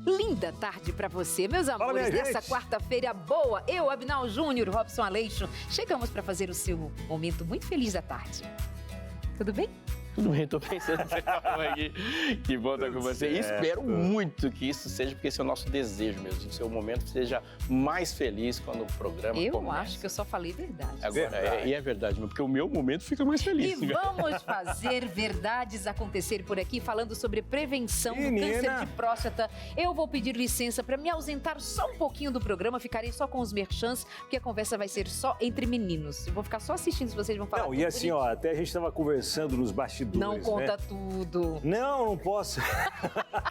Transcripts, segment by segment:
Linda tarde pra você, meus amores, dessa quarta-feira boa. Eu, Abinal Júnior, Robson Aleixo, chegamos pra fazer o seu momento muito feliz da tarde. Tudo bem? Tudo bem, tô pensando aqui. Que bom estar com você. E espero muito que isso seja, porque esse é o nosso desejo mesmo, que o seu momento seja mais feliz quando o programa começa. Eu acho que eu só falei verdade. Agora, e é verdade, porque o meu momento fica mais feliz. E vamos fazer verdades acontecer por aqui, falando sobre prevenção do câncer de próstata. Eu vou pedir licença para me ausentar só um pouquinho do programa, ficarei só com os merchans, porque a conversa vai ser só entre meninos. Eu vou ficar só assistindo se vocês vão falar. Não, e assim, ó, até a gente estava conversando nos bastidores. Não conta tudo. Não posso.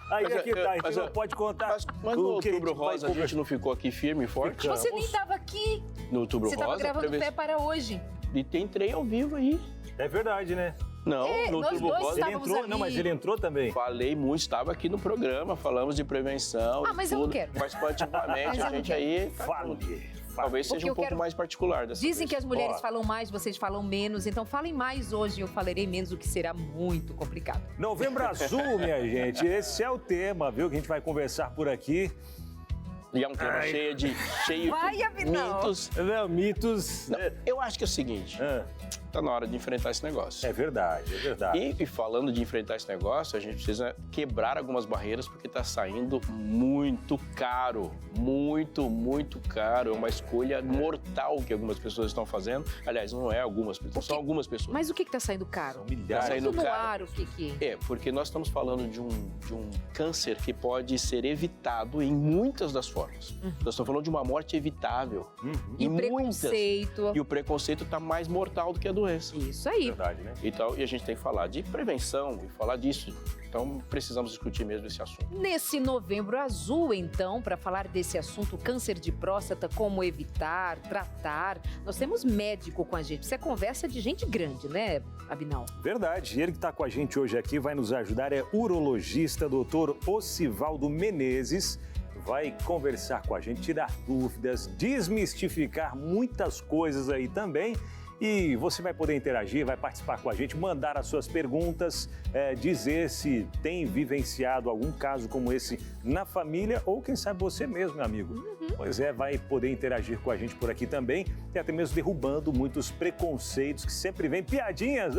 Aí aqui tá, então não pode contar. Mas no Outubro Rosa a gente não ficou aqui firme e forte? Você nem estava aqui. No Outubro Rosa? Você estava gravando o pé para hoje. E tem trem ao vivo aí. É verdade, né? Não, no Outubro Rosa ele entrou, ali. não, mas ele entrou também. Falei muito, estava aqui no programa, falamos de prevenção. Mas eu não quero. Participativamente, a gente aí... Talvez seja um pouco mais particular dessa Dizem vez. que as mulheres falam mais, vocês falam menos, então falem mais hoje e eu falarei menos, o que será muito complicado. Novembro Azul, minha gente, esse é o tema, viu, que a gente vai conversar por aqui. E é um tema cheio de mitos. Não, mitos... Não, eu acho que é o seguinte, tá na hora de enfrentar esse negócio. É verdade, é verdade. E falando de enfrentar esse negócio, a gente precisa quebrar algumas barreiras, porque tá saindo muito caro. Muito caro. É uma escolha mortal que algumas pessoas estão fazendo. Aliás, não é algumas pessoas, são algumas pessoas. Mas o que tá saindo caro? São milhares. Tá saindo caro. Ar, o que? É, porque nós estamos falando de um câncer que pode ser evitado em muitas das formas. Nós estamos falando de uma morte evitável. E preconceito. E o preconceito está mais mortal do que a doença. Isso aí. Verdade, né? Então, e a gente tem que falar de prevenção e falar disso. Então, precisamos discutir mesmo esse assunto. Nesse Novembro Azul, então, para falar desse assunto, câncer de próstata, como evitar, tratar, nós temos médico com a gente. Isso é conversa de gente grande, né, Abinal? Verdade. Ele que está com a gente hoje aqui vai nos ajudar, é urologista, doutor Osivaldo Menezes. Vai conversar com a gente, tirar dúvidas, desmistificar muitas coisas aí também. E você vai poder interagir, vai participar com a gente, mandar as suas perguntas, dizer se tem vivenciado algum caso como esse na família ou quem sabe você mesmo, meu amigo. Pois é, vai poder interagir com a gente por aqui também e até mesmo derrubando muitos preconceitos que sempre vem, piadinhas,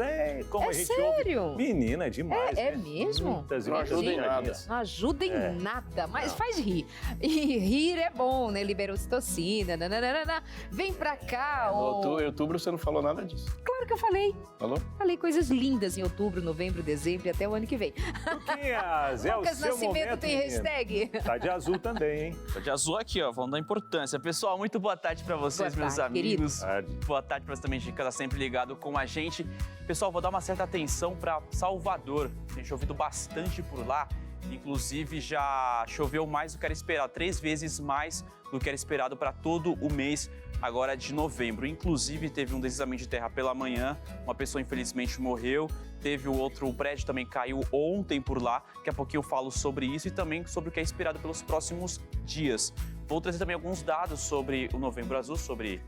como a gente sério? ouve. Menina, é demais, É né? mesmo? Não ajuda em nada. Não ajuda em nada, mas faz rir. E rir é bom, né? Libera ocitocina, nananana. Vem pra cá, No outubro você não falou nada disso. Claro que eu falei. Falou? Falei coisas lindas em outubro, novembro, dezembro e até o ano que vem. Luquinhas, é o Lucas seu Nascimento momento, tem menino. hashtag. Tá de azul também, hein? Tá de azul aqui, ó, falando da importância. Pessoal, muito boa tarde pra vocês, Boa meus tarde, amigos. querido. Boa tarde pra você também, que tá sempre ligado com a gente. Pessoal, vou dar uma certa atenção pra Salvador. Tem chovido bastante por lá. Inclusive, já choveu mais do que era esperado, 3 vezes mais do que era esperado para todo o mês agora de novembro. Inclusive, teve um deslizamento de terra pela manhã, uma pessoa infelizmente morreu, teve o prédio também caiu ontem por lá, daqui a pouquinho eu falo sobre isso e também sobre o que é esperado pelos próximos dias. Vou trazer também alguns dados sobre o Novembro Azul, sobre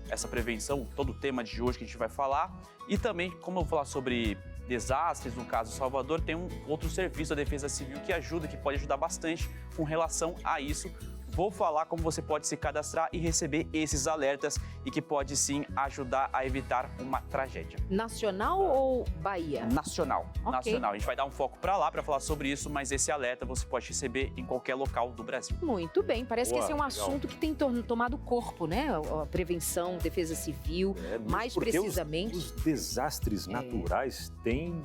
essa prevenção, todo o tema de hoje que a gente vai falar, e também, como eu vou falar sobre desastres, no caso Salvador, tem um outro serviço da Defesa Civil que pode ajudar bastante com relação a isso. Vou falar como você pode se cadastrar e receber esses alertas e que pode sim ajudar a evitar uma tragédia. Nacional ou Bahia? Nacional. Ok. Nacional. A gente vai dar um foco para lá para falar sobre isso, mas esse alerta você pode receber em qualquer local do Brasil. Muito bem, parece que esse é um Legal. assunto que tem tomado corpo, né? A prevenção, defesa civil, mais porque precisamente. Os desastres naturais têm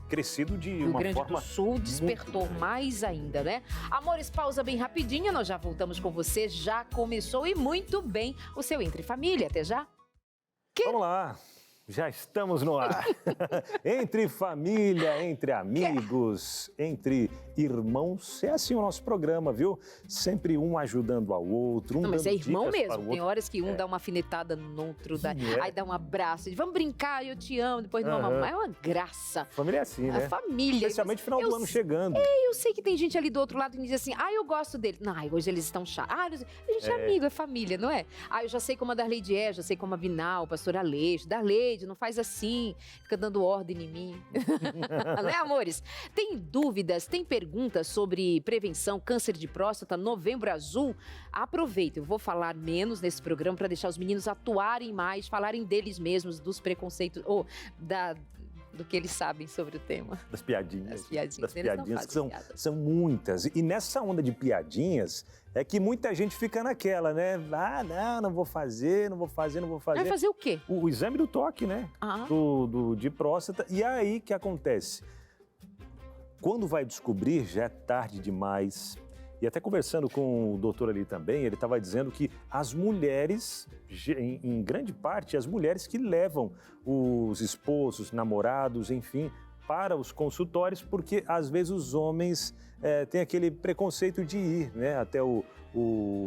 crescido de Rio uma Grande forma do Sul despertou muito grande. mais ainda, né? Amores, pausa bem rapidinho, nós já voltamos com você, já começou e muito bem o seu Entre Família, até já. Vamos lá, já estamos no ar. Entre família, entre amigos, entre irmãos, é assim o nosso programa, viu? Sempre um ajudando ao outro, um Não, mas dando é irmão dicas para mesmo. o Tem outro. horas que um dá uma afinetada no outro, é. aí dá um abraço, diz, vamos brincar, eu te amo, depois de uma Aham. mamãe. É uma graça. Família é assim, A né? família. Especialmente final do ano chegando. Eu sei que tem gente ali do outro lado que diz assim, eu gosto dele. Não, hoje eles estão chatos. A gente é amigo, é família, não é? Eu já sei como a Darleide é, já sei como a Binal, o pastor Aleixo, Darleide, Cleide, não faz assim, fica dando ordem em mim. Né, amores? Tem dúvidas, tem perguntas sobre prevenção, câncer de próstata, Novembro Azul? Aproveita, eu vou falar menos nesse programa para deixar os meninos atuarem mais, falarem deles mesmos, dos preconceitos, ou do que eles sabem sobre o tema. Das piadinhas. Das piadinhas. Das piadinhas que são muitas. muitas. E nessa onda de piadinhas, é que muita gente fica naquela, né? Ah, não vou fazer. Vai fazer o quê? O exame do toque, né? De próstata. E aí, o que acontece? Quando vai descobrir, já é tarde demais. E até conversando com o doutor ali também, ele estava dizendo que as mulheres, em grande parte, as mulheres que levam os esposos, namorados, enfim, para os consultórios, porque às vezes os homens têm aquele preconceito de ir, né, até o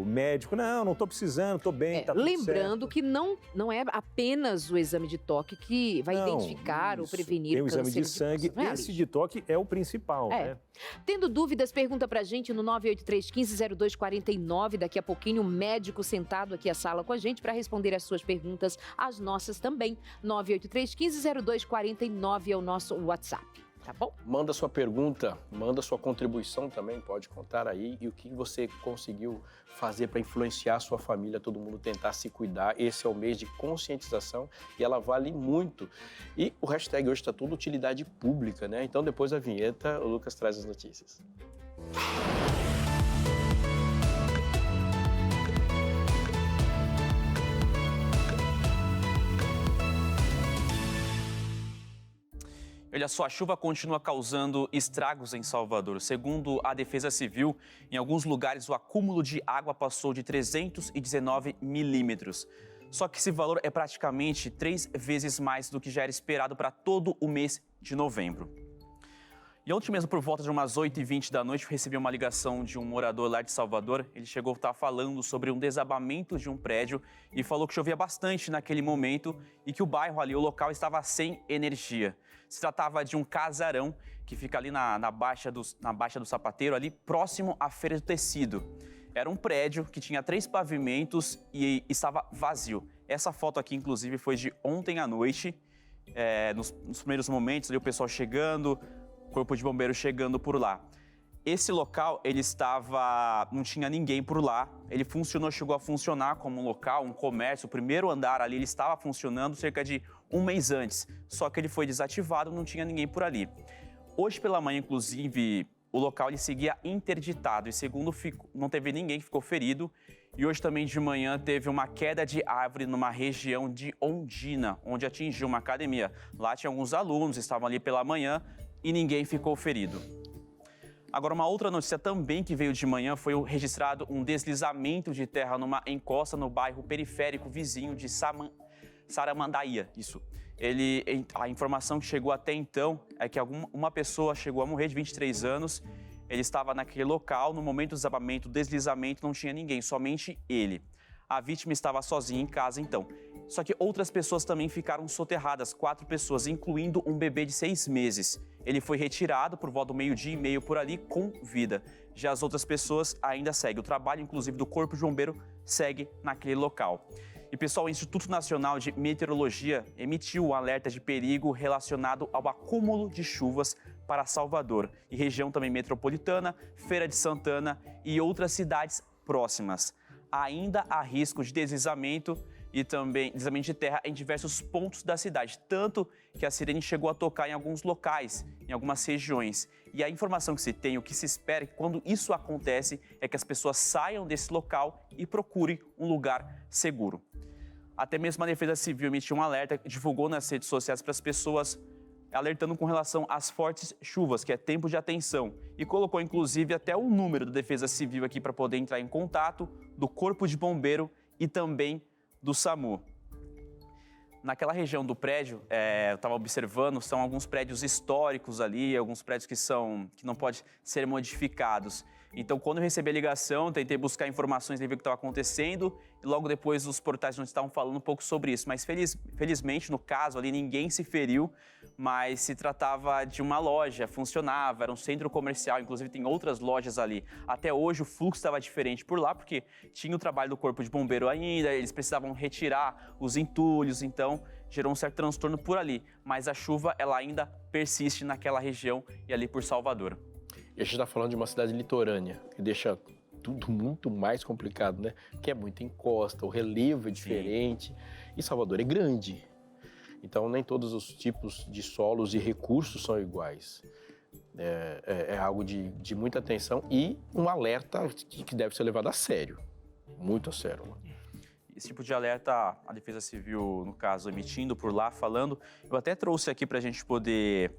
médico. Não estou precisando, estou bem, tá tudo lembrando certo. que não é apenas o exame de toque que vai identificar ou prevenir tem o exame câncer de sangue, esse de toque é o principal, né? Tendo dúvidas, pergunta pra gente no 983-150249. Daqui a pouquinho, o médico sentado aqui à sala com a gente para responder as suas perguntas, as nossas também. 983-150249 é o nosso WhatsApp. Tá bom? Manda sua pergunta, manda sua contribuição também, pode contar aí, e o que você conseguiu fazer para influenciar a sua família, todo mundo tentar se cuidar. Esse é o mês de conscientização e ela vale muito. E o hashtag hoje está tudo utilidade pública, né? Então, depois da vinheta, o Lucas traz as notícias. Olha só, a chuva continua causando estragos em Salvador. Segundo a Defesa Civil, em alguns lugares o acúmulo de água passou de 319 milímetros. Só que esse valor é praticamente 3 vezes mais do que já era esperado para todo o mês de novembro. E ontem mesmo, por volta de umas 8h20 da noite, eu recebi uma ligação de um morador lá de Salvador. Ele chegou a estar falando sobre um desabamento de um prédio e falou que chovia bastante naquele momento e que o bairro ali, o local, estava sem energia. Se tratava de um casarão que fica ali na Baixa do Sapateiro, ali próximo à Feira do Tecido. Era um prédio que tinha 3 pavimentos e estava vazio. Essa foto aqui, inclusive, foi de ontem à noite. Nos primeiros momentos, ali o pessoal chegando, Corpo de Bombeiro chegando por lá. Esse local, não tinha ninguém por lá. Ele chegou a funcionar como um local, um comércio. O primeiro andar ali, ele estava funcionando cerca de um mês antes. Só que ele foi desativado, não tinha ninguém por ali. Hoje pela manhã, inclusive, o local ele seguia interditado. E segundo, não teve ninguém que ficou ferido. E hoje também de manhã teve uma queda de árvore numa região de Ondina, onde atingiu uma academia. Lá tinha alguns alunos, estavam ali pela manhã e ninguém ficou ferido. Agora, uma outra notícia também que veio de manhã foi registrado um deslizamento de terra numa encosta no bairro periférico vizinho de Saramandaia. A informação que chegou até então é que uma pessoa chegou a morrer de 23 anos. Ele estava naquele local, no momento do deslizamento, não tinha ninguém, somente ele. A vítima estava sozinha em casa, então. Só que outras pessoas também ficaram soterradas, 4 pessoas, incluindo um bebê de 6 meses. Ele foi retirado por volta do 12h30 por ali, com vida. Já as outras pessoas ainda seguem. O trabalho, inclusive, do Corpo de Bombeiro segue naquele local. E, pessoal, o Instituto Nacional de Meteorologia emitiu um alerta de perigo relacionado ao acúmulo de chuvas para Salvador e região também metropolitana, Feira de Santana e outras cidades próximas. Ainda há risco de deslizamento e também deslizamento de terra em diversos pontos da cidade, tanto que a sirene chegou a tocar em alguns locais, em algumas regiões. E a informação que se tem, o que se espera, que quando isso acontece, é que as pessoas saiam desse local e procurem um lugar seguro. Até mesmo a Defesa Civil emitiu um alerta, divulgou nas redes sociais para as pessoas, alertando com relação às fortes chuvas, que é tempo de atenção. E colocou, inclusive, até o número da Defesa Civil aqui para poder entrar em contato, do Corpo de Bombeiro e também do SAMU. Naquela região do prédio, eu estava observando, são alguns prédios históricos ali, alguns prédios que não podem ser modificados. Então, quando eu recebi a ligação, tentei buscar informações e ver o que estava acontecendo, e logo depois os portais não estavam falando um pouco sobre isso. Mas, felizmente, no caso ali, ninguém se feriu, mas se tratava de uma loja, funcionava, era um centro comercial, inclusive tem outras lojas ali. Até hoje o fluxo estava diferente por lá, porque tinha o trabalho do corpo de bombeiro ainda, eles precisavam retirar os entulhos, então gerou um certo transtorno por ali. Mas a chuva, ela ainda persiste naquela região e ali por Salvador. E a gente está falando de uma cidade litorânea, que deixa tudo muito mais complicado, né? Porque é muita encosta, o relevo é diferente. Sim. E Salvador é grande. Então, nem todos os tipos de solos e recursos são iguais. É algo de muita atenção e um alerta que deve ser levado a sério. Muito a sério. Esse tipo de alerta, a Defesa Civil, no caso, emitindo por lá, falando. Eu até trouxe aqui para a gente poder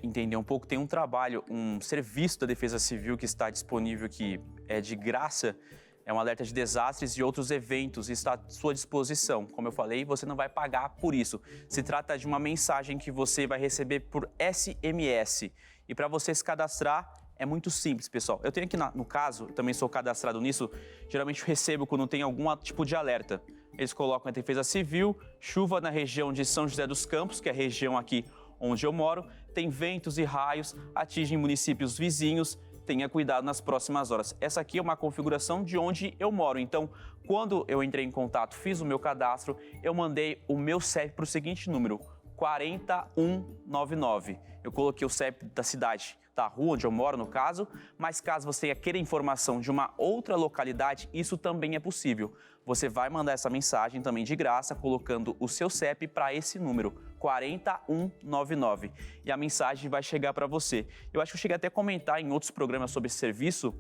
entender um pouco. Tem um trabalho, um serviço da Defesa Civil que está disponível, que é de graça. É um alerta de desastres e outros eventos e está à sua disposição. Como eu falei, você não vai pagar por isso. Se trata de uma mensagem que você vai receber por SMS. E para você se cadastrar, é muito simples, pessoal. Eu tenho aqui, no caso, também sou cadastrado nisso, geralmente eu recebo quando tem algum tipo de alerta. Eles colocam a Defesa Civil, chuva na região de São José dos Campos, que é a região aqui onde eu moro, tem ventos e raios, atingem municípios vizinhos, tenha cuidado nas próximas horas. Essa aqui é uma configuração de onde eu moro. Então, quando eu entrei em contato, fiz o meu cadastro, eu mandei o meu CEP para o seguinte número, 4199. Eu coloquei o CEP da cidade, da rua onde eu moro, no caso, mas caso você queira informação de uma outra localidade, isso também é possível. Você vai mandar essa mensagem também de graça, colocando o seu CEP para esse número, 4199. E a mensagem vai chegar para você. Eu acho que eu cheguei até a comentar em outros programas sobre esse serviço,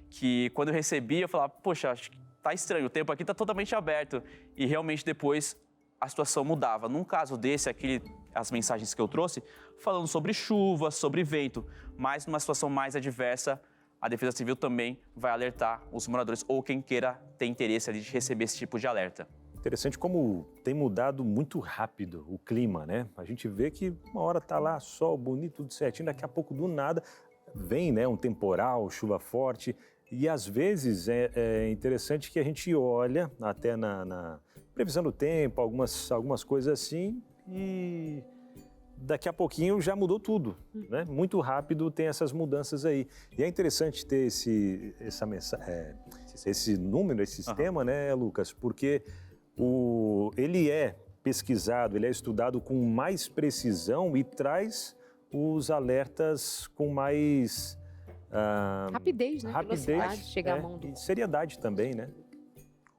que quando eu recebi, eu falava, poxa, acho que tá estranho, o tempo aqui tá totalmente aberto. E realmente depois a situação mudava. Num caso desse, as mensagens que eu trouxe, falando sobre chuva, sobre vento, mas numa situação mais adversa, a Defesa Civil também vai alertar os moradores ou quem queira ter interesse ali de receber esse tipo de alerta. Interessante como tem mudado muito rápido o clima, né? A gente vê que uma hora tá lá, sol bonito, tudo certinho, daqui a pouco do nada vem, né, um temporal, chuva forte. E às vezes é interessante que a gente olha até na previsão do tempo, algumas coisas assim, e daqui a pouquinho já mudou tudo, né? Muito rápido tem essas mudanças aí. E é interessante ter esse número, esse sistema, né, Lucas? Porque ele é pesquisado, ele é estudado com mais precisão e traz os alertas com mais rapidez, né? Velocidade, chegar à mão do... E seriedade também, né?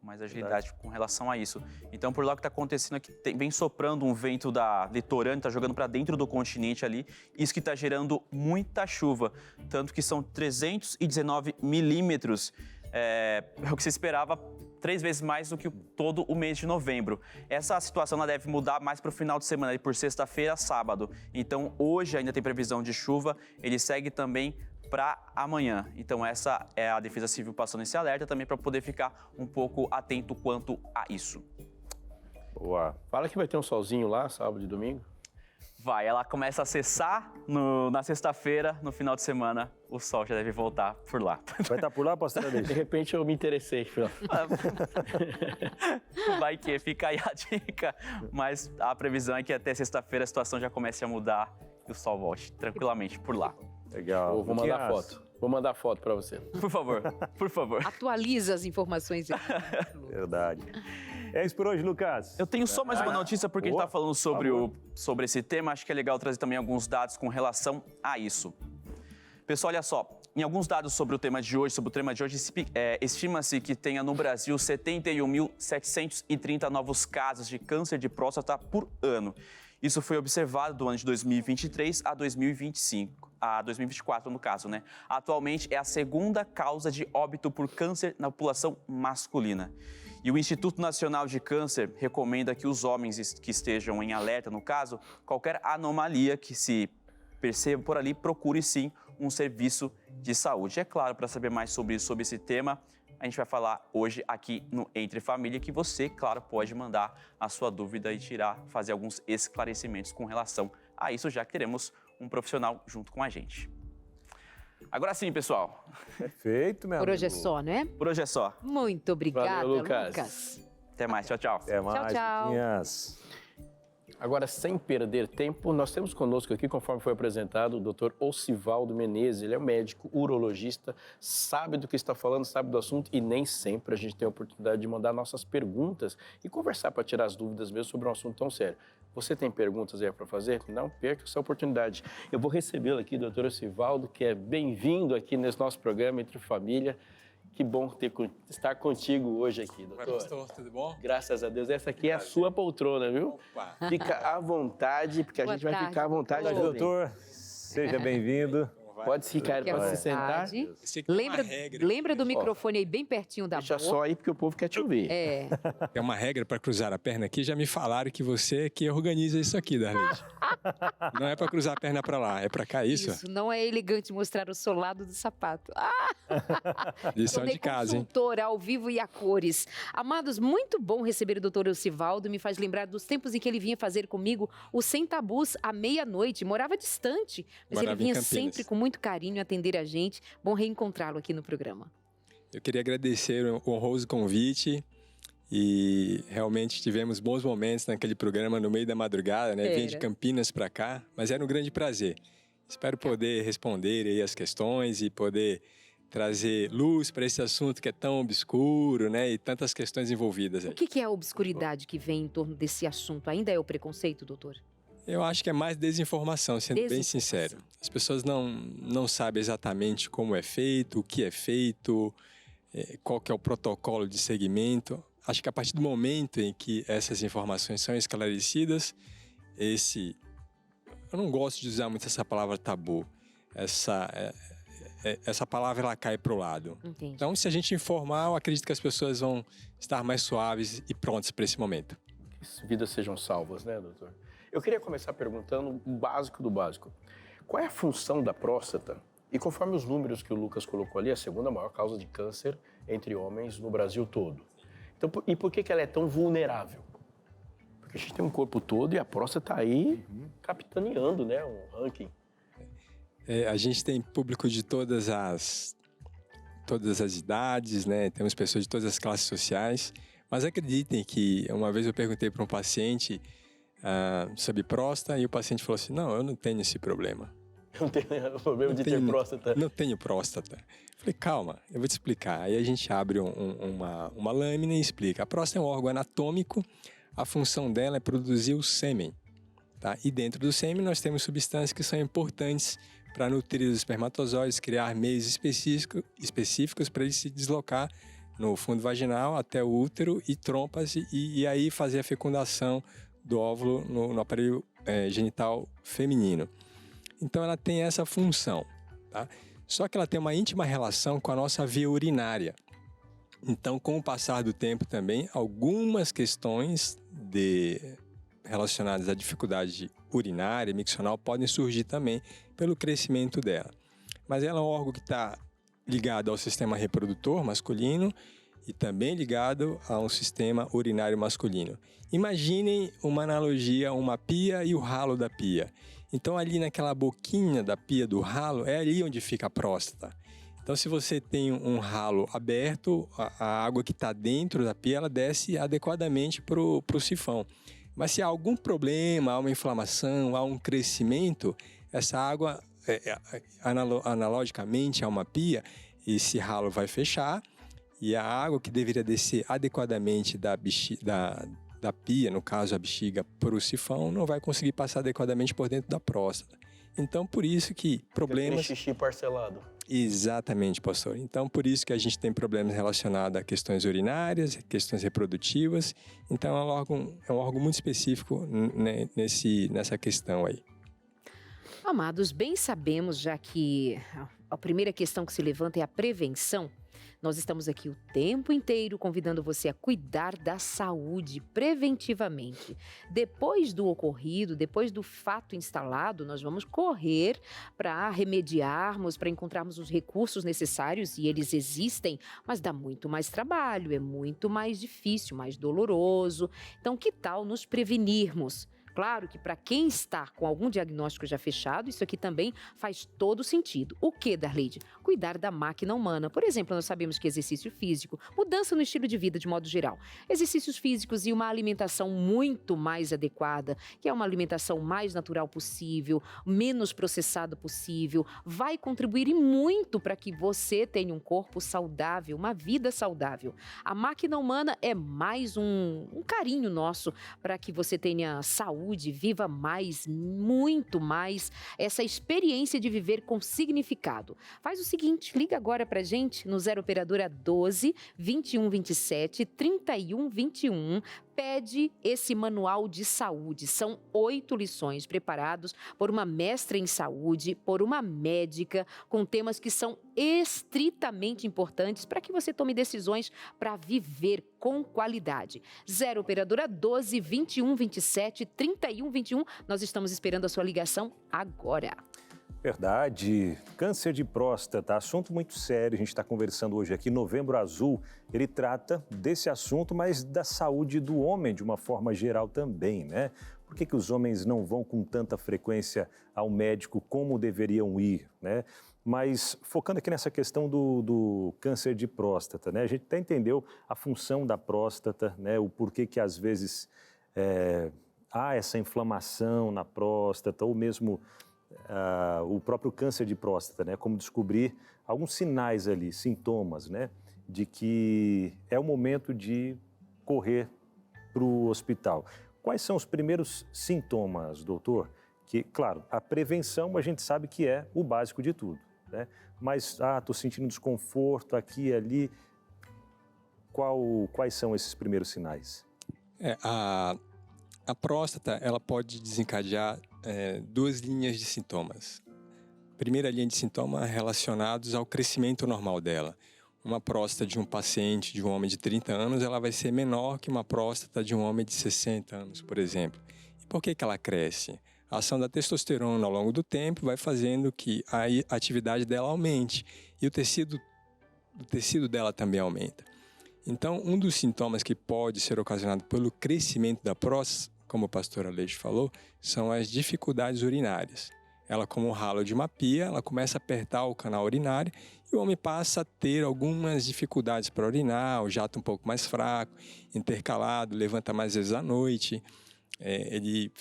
Com mais agilidade com relação a isso. Então, por lá o que está acontecendo é que vem soprando um vento da litorânea, está jogando para dentro do continente ali, isso que está gerando muita chuva, tanto que são 319 milímetros, é o que se esperava 3 vezes mais do que todo o mês de novembro. Essa situação ela deve mudar mais para o final de semana, por sexta-feira, sábado. Então, hoje ainda tem previsão de chuva, ele segue também para amanhã. Então, essa é a Defesa Civil passando esse alerta também para poder ficar um pouco atento quanto a isso. Boa. Fala que vai ter um solzinho lá, sábado e domingo. Vai, ela começa a cessar na sexta-feira, no final de semana, o sol já deve voltar por lá. Vai estar por lá, pastor Aleixo? De repente eu me interessei. Vai que fica aí a dica, mas a previsão é que até sexta-feira a situação já comece a mudar e o sol volte tranquilamente por lá. Legal. Vou mandar foto. Vou mandar foto para você. Por favor, por favor. Atualiza as informações. Verdade. É isso por hoje, Lucas. Eu tenho só mais uma notícia, porque a gente está falando sobre esse tema. Acho que é legal trazer também alguns dados com relação a isso. Pessoal, olha só. Em alguns dados sobre o tema de hoje, estima-se que tenha no Brasil 71.730 novos casos de câncer de próstata por ano. Isso foi observado do ano de 2023 a 2024, no caso, né? Atualmente é a segunda causa de óbito por câncer na população masculina. E o Instituto Nacional de Câncer recomenda que os homens que estejam em alerta, no caso, qualquer anomalia que se perceba por ali, procure sim um serviço de saúde. É claro, para saber mais sobre esse tema, a gente vai falar hoje aqui no Entre Família, que você, claro, pode mandar a sua dúvida e fazer alguns esclarecimentos com relação a isso, já que teremos um profissional junto com a gente. Agora sim, pessoal. Perfeito, meu Por hoje é amigo. só, né? Por hoje é só. Muito obrigada, Valeu, Lucas. Lucas. Até mais, tchau, tchau. Até mais, tchau. Chiquinhas. Agora, sem perder tempo, nós temos conosco aqui, conforme foi apresentado, o Dr. Osivaldo Menezes. Ele é um médico urologista, sabe do que está falando, sabe do assunto e nem sempre a gente tem a oportunidade de mandar nossas perguntas e conversar para tirar as dúvidas mesmo sobre um assunto tão sério. Você tem perguntas aí para fazer? Não perca essa oportunidade. Eu vou recebê-lo aqui, Dr. Osivaldo, que é bem-vindo aqui nesse nosso programa Entre Família. Que bom estar contigo hoje aqui, doutor. Oi, pastor, tudo bom? Graças a Deus. Essa aqui é a sua poltrona, viu? Opa. Fica à vontade, porque a gente vai ficar à vontade também. Doutor, seja bem-vindo. Pode ficar, pode se sentar. Lembra do microfone aí bem pertinho da boca. Deixa só aí, porque o povo quer te ouvir. É uma regra para cruzar a perna aqui. Já me falaram que você é que organiza isso aqui, Darlide. Não é para cruzar a perna para lá, é para cá, isso? Isso, não é elegante mostrar o solado do sapato. Lição de casa, hein? Consultora ao vivo e a cores. Amados, muito bom receber o doutor Osivaldo. Me faz lembrar dos tempos em que ele vinha fazer comigo o Sem Tabus à meia-noite. Morava distante, mas ele vinha sempre com muito carinho atender a gente. Bom reencontrá-lo aqui no programa. Eu queria agradecer o honroso convite e realmente tivemos bons momentos naquele programa no meio da madrugada, né? Vinha de Campinas para cá, mas era um grande prazer. Espero poder responder aí as questões e poder trazer luz para esse assunto que é tão obscuro, né? E tantas questões envolvidas aí. O que é a obscuridade que vem em torno desse assunto? Ainda é o preconceito, doutor? Eu acho que é mais desinformação, sendo bem sincero. As pessoas não sabem exatamente como é feito, o que é feito, qual que é o protocolo de segmento. Acho que a partir do momento em que essas informações são esclarecidas, eu não gosto de usar muito essa palavra tabu. Essa palavra ela cai para o lado. Entendi. Então, se a gente informar, eu acredito que as pessoas vão estar mais suaves e prontas para esse momento. Que as vidas sejam salvas, né, doutor? Eu queria começar perguntando o básico do básico. Qual é a função da próstata? E conforme os números que o Lucas colocou ali, a segunda maior causa de câncer entre homens no Brasil todo. Então, e por que ela é tão vulnerável? Porque a gente tem um corpo todo e a próstata está aí capitaneando, né, um ranking. A gente tem público de todas as idades, né? Temos pessoas de todas as classes sociais. Mas acreditem que uma vez eu perguntei para um paciente sobre próstata e o paciente falou assim, não, eu não tenho esse problema. Não tenho problema de ter próstata? Não tenho próstata. Eu falei, calma, eu vou te explicar. Aí a gente abre uma lâmina e explica. A próstata é um órgão anatômico, a função dela é produzir o sêmen. Tá? E dentro do sêmen nós temos substâncias que são importantes para nutrir os espermatozoides, criar meios específicos para ele se deslocar no fundo vaginal até o útero e trompas e aí fazer a fecundação do óvulo no aparelho genital feminino. Então ela tem essa função, tá? Só que ela tem uma íntima relação com a nossa via urinária. Então, com o passar do tempo também, algumas questões relacionadas à dificuldade urinária, miccional, podem surgir também pelo crescimento dela. Mas ela é um órgão que está ligado ao sistema reprodutor masculino e também ligado a um sistema urinário masculino. Imaginem uma analogia, uma pia e o ralo da pia. Então, ali naquela boquinha da pia do ralo, é ali onde fica a próstata. Então, se você tem um ralo aberto, a água que está dentro da pia, ela desce adequadamente para o sifão. Mas se há algum problema, há uma inflamação, há um crescimento, essa água, analogicamente a uma pia, esse ralo vai fechar e a água que deveria descer adequadamente da pia, no caso a bexiga, para o sifão, não vai conseguir passar adequadamente por dentro da próstata. Então, por isso que problemas... Aquele xixi parcelado. Exatamente, pastor. Então, por isso que a gente tem problemas relacionados a questões urinárias, questões reprodutivas. Então, é um órgão muito específico nessa questão aí. Amados, bem sabemos, já que a primeira questão que se levanta é a prevenção. Nós estamos aqui o tempo inteiro convidando você a cuidar da saúde preventivamente. Depois do ocorrido, depois do fato instalado, nós vamos correr para remediarmos, para encontrarmos os recursos necessários, e eles existem, mas dá muito mais trabalho, é muito mais difícil, mais doloroso. Então, que tal nos prevenirmos? Claro que para quem está com algum diagnóstico já fechado, isso aqui também faz todo sentido. O que, Darlide? cuidar da máquina humana. Por exemplo, nós sabemos que exercício físico, mudança no estilo de vida de modo geral, exercícios físicos e uma alimentação muito mais adequada, que é uma alimentação mais natural possível, menos processada possível, vai contribuir muito para que você tenha um corpo saudável, uma vida saudável. A máquina humana é mais um carinho nosso para que você tenha saúde, viva mais, muito mais, essa experiência de viver com significado. Faz o seguinte, liga agora pra gente no 0 operadora 12 21 27 31 21. Pede esse manual de saúde. São 8 lições preparados por uma mestra em saúde, por uma médica, com temas que são estritamente importantes para que você tome decisões para viver com qualidade. 0 operadora 12 21 27 31 21. Nós estamos esperando a sua ligação agora. Verdade. Câncer de próstata, assunto muito sério. A gente está conversando hoje aqui. Novembro Azul, ele trata desse assunto, mas da saúde do homem de uma forma geral também, né? Por que os homens não vão com tanta frequência ao médico como deveriam ir, né? Mas focando aqui nessa questão do câncer de próstata, né? A gente até entendeu a função da próstata, né? O porquê que às vezes há essa inflamação na próstata ou mesmo o próprio câncer de próstata, né? Como descobrir alguns sinais ali, sintomas, né? De que é o momento de correr para o hospital. Quais são os primeiros sintomas, doutor? Que, claro, a prevenção a gente sabe que é o básico de tudo, né? Mas, estou sentindo desconforto aqui e ali. Quais são esses primeiros sinais? A próstata, ela pode desencadear 2 linhas de sintomas. Primeira linha de sintomas relacionados ao crescimento normal dela. Uma próstata de um paciente, de um homem de 30 anos, ela vai ser menor que uma próstata de um homem de 60 anos, por exemplo. E por que ela cresce? A ação da testosterona ao longo do tempo vai fazendo que a atividade dela aumente e o tecido dela também aumenta. Então, um dos sintomas que pode ser ocasionado pelo crescimento da próstata, como o pastor Aleixo falou, são as dificuldades urinárias. Ela, como um ralo de uma pia, ela começa a apertar o canal urinário e o homem passa a ter algumas dificuldades para urinar, o jato um pouco mais fraco, intercalado, levanta mais vezes à noite, ele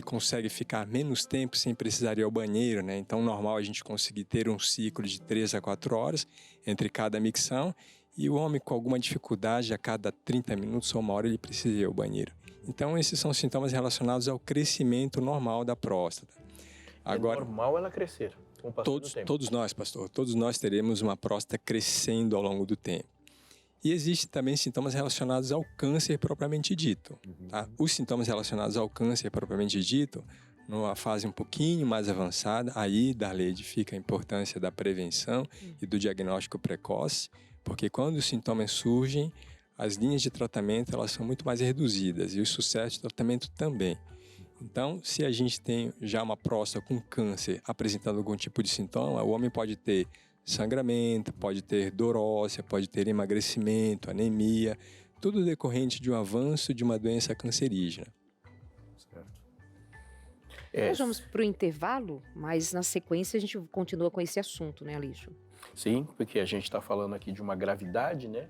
consegue ficar menos tempo sem precisar ir ao banheiro, né? Então, normal a gente conseguir ter um ciclo de 3 a 4 horas entre cada micção e o homem com alguma dificuldade, a cada 30 minutos ou 1 hora, ele precisa ir ao banheiro. Então, esses são sintomas relacionados ao crescimento normal da próstata. Agora, é normal ela crescer com o passar do tempo? Todos nós, pastor, todos nós teremos uma próstata crescendo ao longo do tempo. E existem também sintomas relacionados ao câncer propriamente dito. Tá? Os sintomas relacionados ao câncer propriamente dito, numa fase um pouquinho mais avançada, aí, Darleide, fica a importância da prevenção e do diagnóstico precoce, porque quando os sintomas surgem, as linhas de tratamento elas são muito mais reduzidas e o sucesso de tratamento também. Então, se a gente tem já uma próstata com câncer apresentando algum tipo de sintoma, o homem pode ter sangramento, pode ter dor óssea, pode ter emagrecimento, anemia, tudo decorrente de um avanço de uma doença cancerígena. Nós vamos para o intervalo, mas na sequência a gente continua com esse assunto, né, Aleixo? Sim, porque a gente está falando aqui de uma gravidade, né?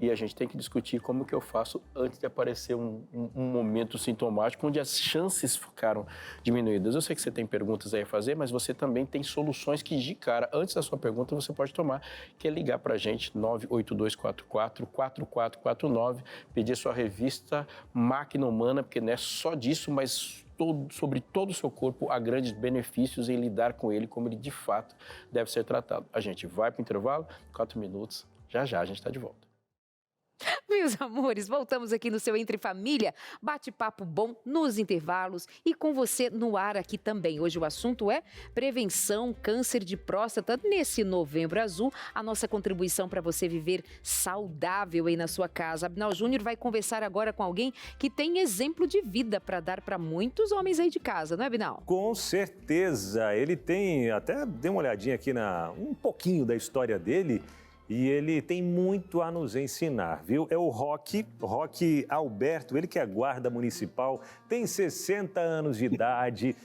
E a gente tem que discutir como que eu faço antes de aparecer um momento sintomático onde as chances ficaram diminuídas. Eu sei que você tem perguntas aí a fazer, mas você também tem soluções que de cara, antes da sua pergunta, você pode tomar, que é ligar para a gente, 98244-4449, pedir sua revista Máquina Humana, porque não é só disso, mas sobre todo o seu corpo há grandes benefícios em lidar com ele como ele de fato deve ser tratado. A gente vai para o intervalo, 4 minutos, já a gente está de volta. Meus amores, voltamos aqui no seu Entre Família, bate-papo bom nos intervalos e com você no ar aqui também. Hoje o assunto é prevenção, câncer de próstata. Nesse Novembro Azul, a nossa contribuição para você viver saudável aí na sua casa. Abinal Júnior vai conversar agora com alguém que tem exemplo de vida para dar para muitos homens aí de casa, não é, Abinal? Com certeza, ele tem, até dei uma olhadinha aqui um pouquinho da história dele. E ele tem muito a nos ensinar, viu? É o Roque Alberto, ele que é guarda municipal, tem 60 anos de idade,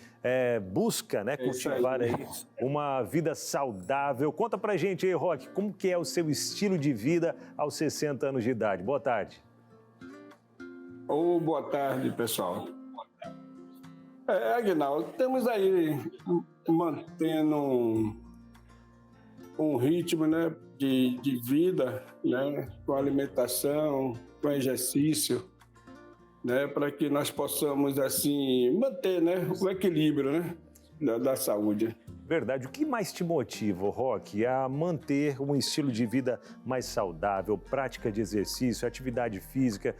busca, né, cultivar aí uma vida saudável. Conta pra gente aí, Roque, como que é o seu estilo de vida aos 60 anos de idade? Boa tarde. Boa tarde, pessoal. Aguinaldo, estamos aí mantendo um ritmo, né, de vida, né, com alimentação, com exercício, né, para que nós possamos assim manter, né, o equilíbrio, né, da saúde. Verdade. O que mais te motiva, Roque, a manter um estilo de vida mais saudável, prática de exercício, atividade física?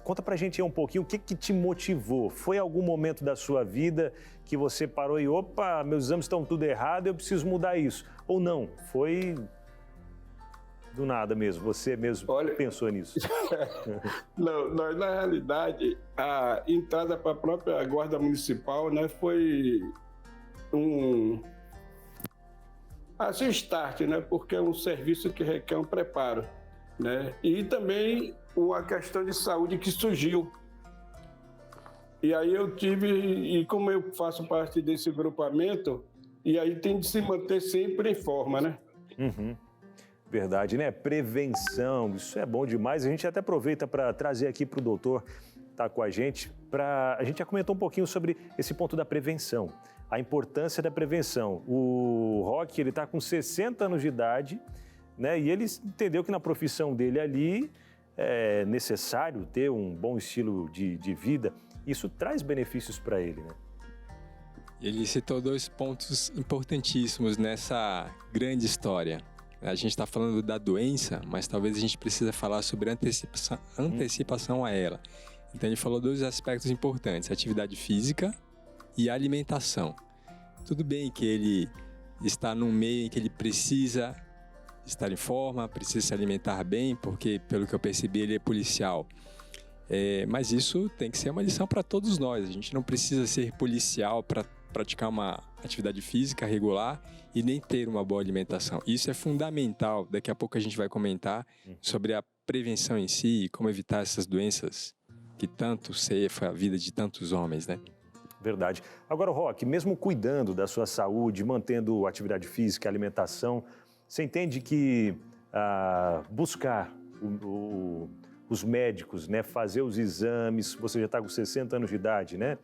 Conta pra gente aí um pouquinho o que te motivou. Foi algum momento da sua vida que você parou e, opa, meus exames estão tudo errado, eu preciso mudar isso? Ou não? Foi do nada mesmo, você mesmo pensou nisso? Não, na realidade, a entrada para a própria Guarda Municipal, né, foi assim, start, né, porque é um serviço que requer um preparo, né, e também uma questão de saúde que surgiu. E aí eu tive, e como eu faço parte desse grupamento, e aí tem de se manter sempre em forma, né? Uhum. Verdade, né? Prevenção, isso é bom demais. A gente até aproveita para trazer aqui para o doutor estar com a gente. A gente já comentou um pouquinho sobre esse ponto da prevenção, a importância da prevenção. O Roque, ele está com 60 anos de idade, né? E ele entendeu que na profissão dele ali é necessário ter um bom estilo de vida. Isso traz benefícios para ele, né? Ele citou 2 pontos importantíssimos nessa grande história. A gente está falando da doença, mas talvez a gente precise falar sobre antecipação a ela. Então ele falou 2 aspectos importantes, atividade física e alimentação. Tudo bem que ele está num meio em que ele precisa estar em forma, precisa se alimentar bem, porque, pelo que eu percebi, ele é policial. Mas isso tem que ser uma lição para todos nós. A gente não precisa ser policial para praticar uma atividade física regular e nem ter uma boa alimentação. Isso é fundamental. Daqui a pouco a gente vai comentar sobre a prevenção em si e como evitar essas doenças que tanto ceifam a vida de tantos homens, né? Verdade. Agora, Roque, mesmo cuidando da sua saúde, mantendo atividade física, alimentação, você entende que buscar os médicos, né, fazer os exames, você já está com 60 anos de idade, né?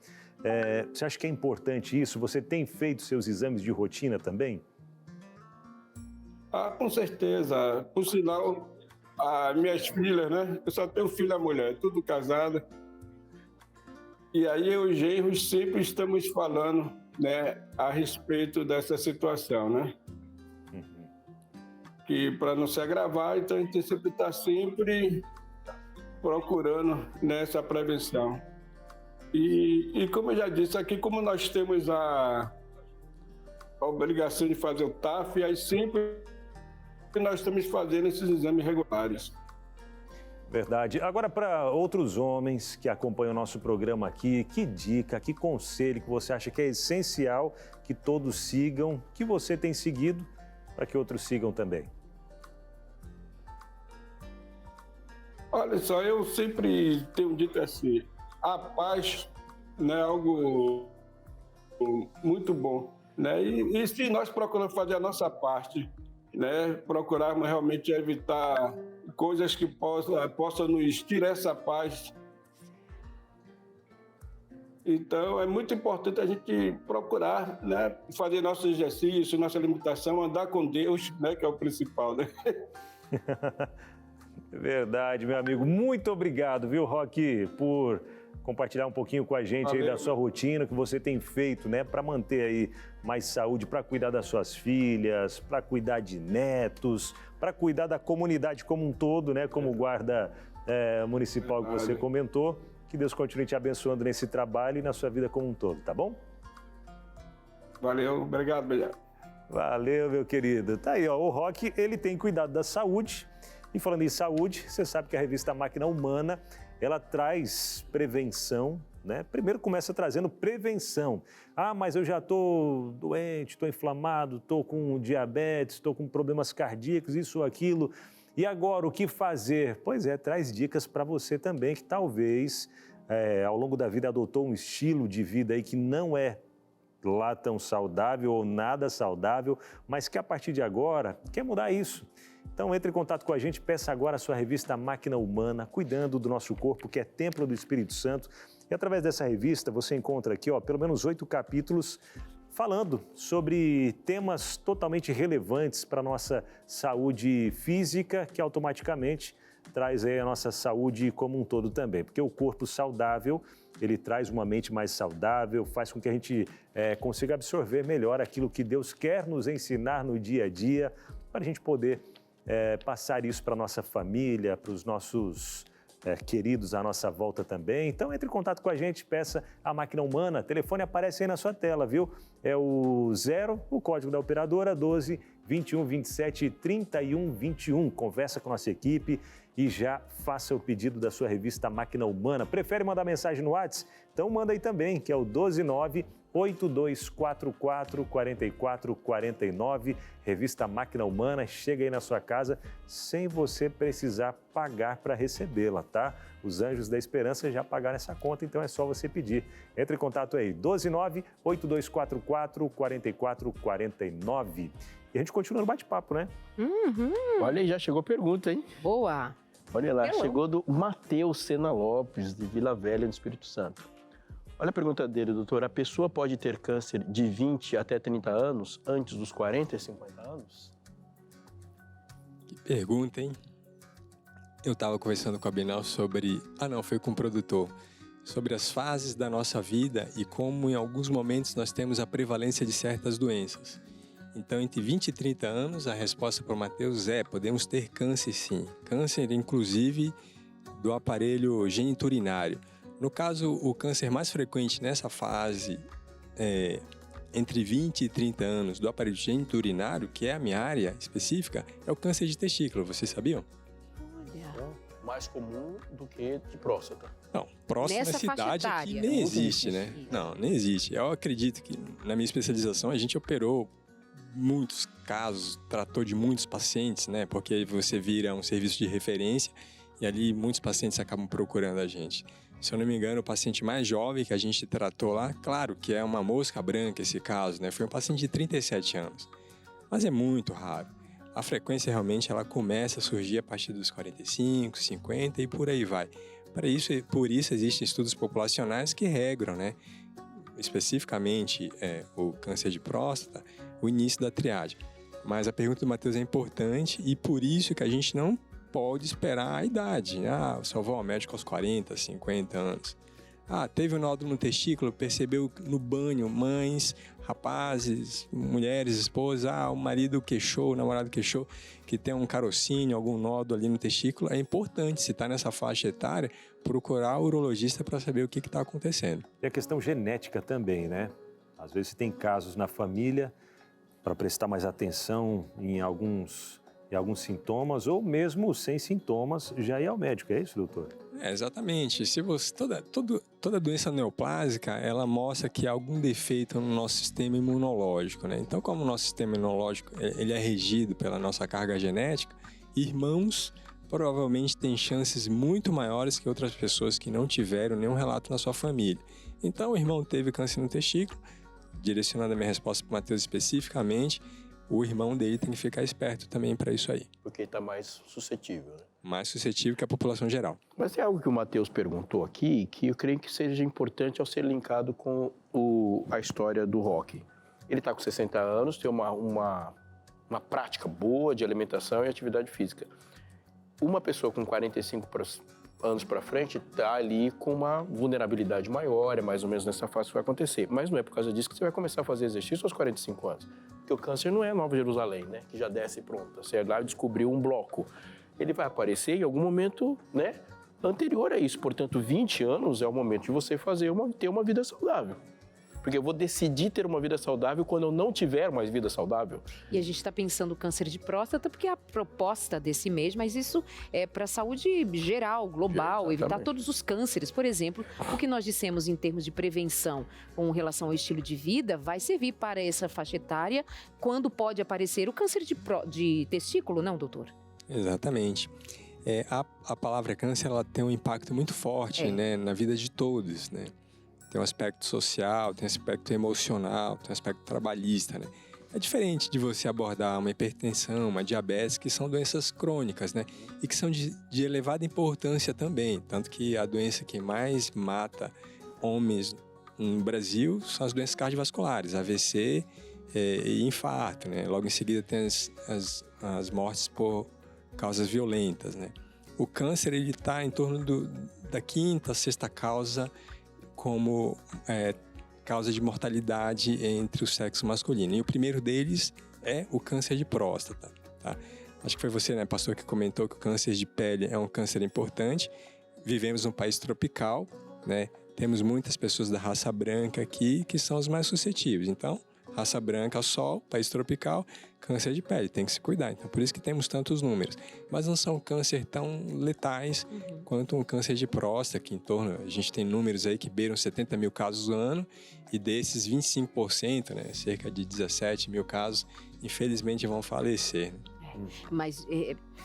Você acha que é importante isso? Você tem feito seus exames de rotina também? Com certeza. Por sinal, as minhas filhas, né? Eu só tenho filha mulher, tudo casada. E aí eu e os genros sempre estamos falando, né, a respeito dessa situação, né? Que para não se agravar, então a gente sempre está sempre procurando nessa prevenção. E como eu já disse aqui, como nós temos a obrigação de fazer o TAF, aí sempre nós estamos fazendo esses exames regulares. Verdade. Agora, para outros homens que acompanham o nosso programa aqui, que dica, que conselho que você acha que é essencial que todos sigam, que você tem seguido, para que outros sigam também? Olha só, eu sempre tenho dito assim, a paz, né, é algo muito bom, né? E se nós procuramos fazer a nossa parte, né, procurarmos realmente evitar coisas que possam nos tirar essa paz. Então, é muito importante a gente procurar, né, fazer nosso exercício, nossa alimentação, andar com Deus, né, que é o principal, né? Verdade, meu amigo. Muito obrigado, viu, Roque, por compartilhar um pouquinho com a gente aí da sua rotina, que você tem feito, né, para manter aí mais saúde, para cuidar das suas filhas, para cuidar de netos, para cuidar da comunidade como um todo, né, como guarda municipal que você comentou. Que Deus continue te abençoando nesse trabalho e na sua vida como um todo, tá bom? Valeu, obrigado, obrigado. Valeu, meu querido. Tá aí, ó, o Roque, ele tem cuidado da saúde. E falando em saúde, você sabe que a revista Máquina Humana, ela traz prevenção, né? Primeiro começa trazendo prevenção. Mas eu já estou doente, estou inflamado, estou com diabetes, estou com problemas cardíacos, isso ou aquilo. E agora, o que fazer? Pois é, traz dicas para você também, que talvez ao longo da vida adotou um estilo de vida aí que não é lá tão saudável ou nada saudável, mas que a partir de agora quer mudar isso. Então entre em contato com a gente, peça agora a sua revista Máquina Humana, cuidando do nosso corpo, que é templo do Espírito Santo. E através dessa revista você encontra aqui, pelo menos 8 capítulos falando sobre temas totalmente relevantes para a nossa saúde física, que automaticamente traz aí a nossa saúde como um todo também. Porque o corpo saudável, ele traz uma mente mais saudável, faz com que a gente consiga absorver melhor aquilo que Deus quer nos ensinar no dia a dia, para a gente poder passar isso para a nossa família, para os nossos queridos à nossa volta também. Então entre em contato com a gente, peça a Máquina Humana, o telefone aparece aí na sua tela, viu? É o 0, o código da operadora 12 21 27 31 21. Conversa com a nossa equipe e já faça o pedido da sua revista Máquina Humana. Prefere mandar mensagem no WhatsApp? Então manda aí também, que é o 129 8244 4449, revista Máquina Humana, chega aí na sua casa sem você precisar pagar para recebê-la, tá? Os Anjos da Esperança já pagaram essa conta, então é só você pedir. Entre em contato aí, 129 8244 4449. E a gente continua no bate-papo, né? Olha aí, já chegou pergunta, hein? Boa. Olha lá, chegou do Matheus Sena Lopes, de Vila Velha, no Espírito Santo. Olha a pergunta dele, doutor. A pessoa pode ter câncer de 20 até 30 anos, antes dos 40 e 50 anos? Que pergunta, hein? Eu estava conversando com a Binal sobre... foi com o produtor. Sobre as fases da nossa vida e como em alguns momentos nós temos a prevalência de certas doenças. Então, entre 20 e 30 anos, a resposta para o Matheus podemos ter câncer sim. Câncer, inclusive, do aparelho geniturinário. No caso, o câncer mais frequente nessa fase, entre 20 e 30 anos, do aparelho geniturinário, que é a minha área específica, é o câncer de testículo. Vocês sabiam? Mais comum do que de próstata. Não, próstata nessa cidade aqui nem existe, né? Não, nem existe. Eu acredito que na minha especialização a gente operou muitos casos, tratou de muitos pacientes, né? Porque aí você vira um serviço de referência e ali muitos pacientes acabam procurando a gente. Se eu não me engano, o paciente mais jovem que a gente tratou lá, claro que é uma mosca branca esse caso, né? Foi um paciente de 37 anos. Mas é muito raro. A frequência realmente ela começa a surgir a partir dos 45, 50 e por aí vai. Por isso existem estudos populacionais que regram, né? Especificamente o câncer de próstata, o início da triagem. Mas a pergunta do Matheus é importante e por isso que a gente não pode esperar a idade. Só vou ao médico aos 40, 50 anos. Teve um nódulo no testículo, percebeu no banho, mães, rapazes, mulheres, esposas, o marido queixou, o namorado queixou que tem um carocínio, algum nódulo ali no testículo. É importante, se está nessa faixa etária, procurar o urologista para saber o que está acontecendo. E a questão genética também, né? Às vezes tem casos na família, para prestar mais atenção em alguns sintomas, ou mesmo sem sintomas, já ir ao médico. É isso, doutor? Exatamente. Se você, toda doença neoplásica, ela mostra que há algum defeito no nosso sistema imunológico, né? Então, como o nosso sistema imunológico ele é regido pela nossa carga genética, irmãos provavelmente têm chances muito maiores que outras pessoas que não tiveram nenhum relato na sua família. Então, o irmão teve câncer no testículo, direcionando a minha resposta para o Matheus especificamente, o irmão dele tem que ficar esperto também para isso aí. Porque está mais suscetível, né? Mais suscetível que a população geral. Mas tem algo que o Matheus perguntou aqui que eu creio que seja importante ao ser linkado com a história do rock. Ele está com 60 anos, tem uma prática boa de alimentação e atividade física. Uma pessoa com 45 anos para frente está ali com uma vulnerabilidade maior, é mais ou menos nessa fase que vai acontecer. Mas não é por causa disso que você vai começar a fazer exercício aos 45 anos. Porque o câncer não é Nova Jerusalém, né? Que já desce pronta. Você lá descobriu um bloco. Ele vai aparecer em algum momento, né? Anterior a isso. Portanto, 20 anos é o momento de você ter uma vida saudável. Porque eu vou decidir ter uma vida saudável quando eu não tiver mais vida saudável. E a gente está pensando câncer de próstata porque é a proposta desse mês, mas isso é para a saúde geral, global, evitar todos os cânceres. Por exemplo, o que nós dissemos em termos de prevenção com relação ao estilo de vida vai servir para essa faixa etária quando pode aparecer o câncer de testículo, não, doutor? Exatamente. A palavra câncer ela tem um impacto muito forte, né, na vida de todos, né? tem um aspecto social, tem um aspecto emocional, tem um aspecto trabalhista, né? É diferente de você abordar uma hipertensão, uma diabetes, que são doenças crônicas, né? E que são de elevada importância também. Tanto que a doença que mais mata homens no Brasil são as doenças cardiovasculares, AVC e infarto, né? Logo em seguida tem as mortes por causas violentas, né? O câncer, ele está em torno da quinta, sexta causa como causa de mortalidade entre o sexo masculino. E o primeiro deles é o câncer de próstata, tá? Acho que foi você, né, pastor, que comentou que o câncer de pele é um câncer importante. Vivemos num país tropical, né? Temos muitas pessoas da raça branca aqui que são os mais suscetíveis. Então, raça branca, sol, país tropical, câncer de pele, tem que se cuidar. Então, por isso que temos tantos números. Mas não são câncer tão letais quanto um câncer de próstata, que em torno, a gente tem números aí que beiram 70 mil casos no ano, e desses 25%, né, cerca de 17 mil casos, infelizmente vão falecer. Mas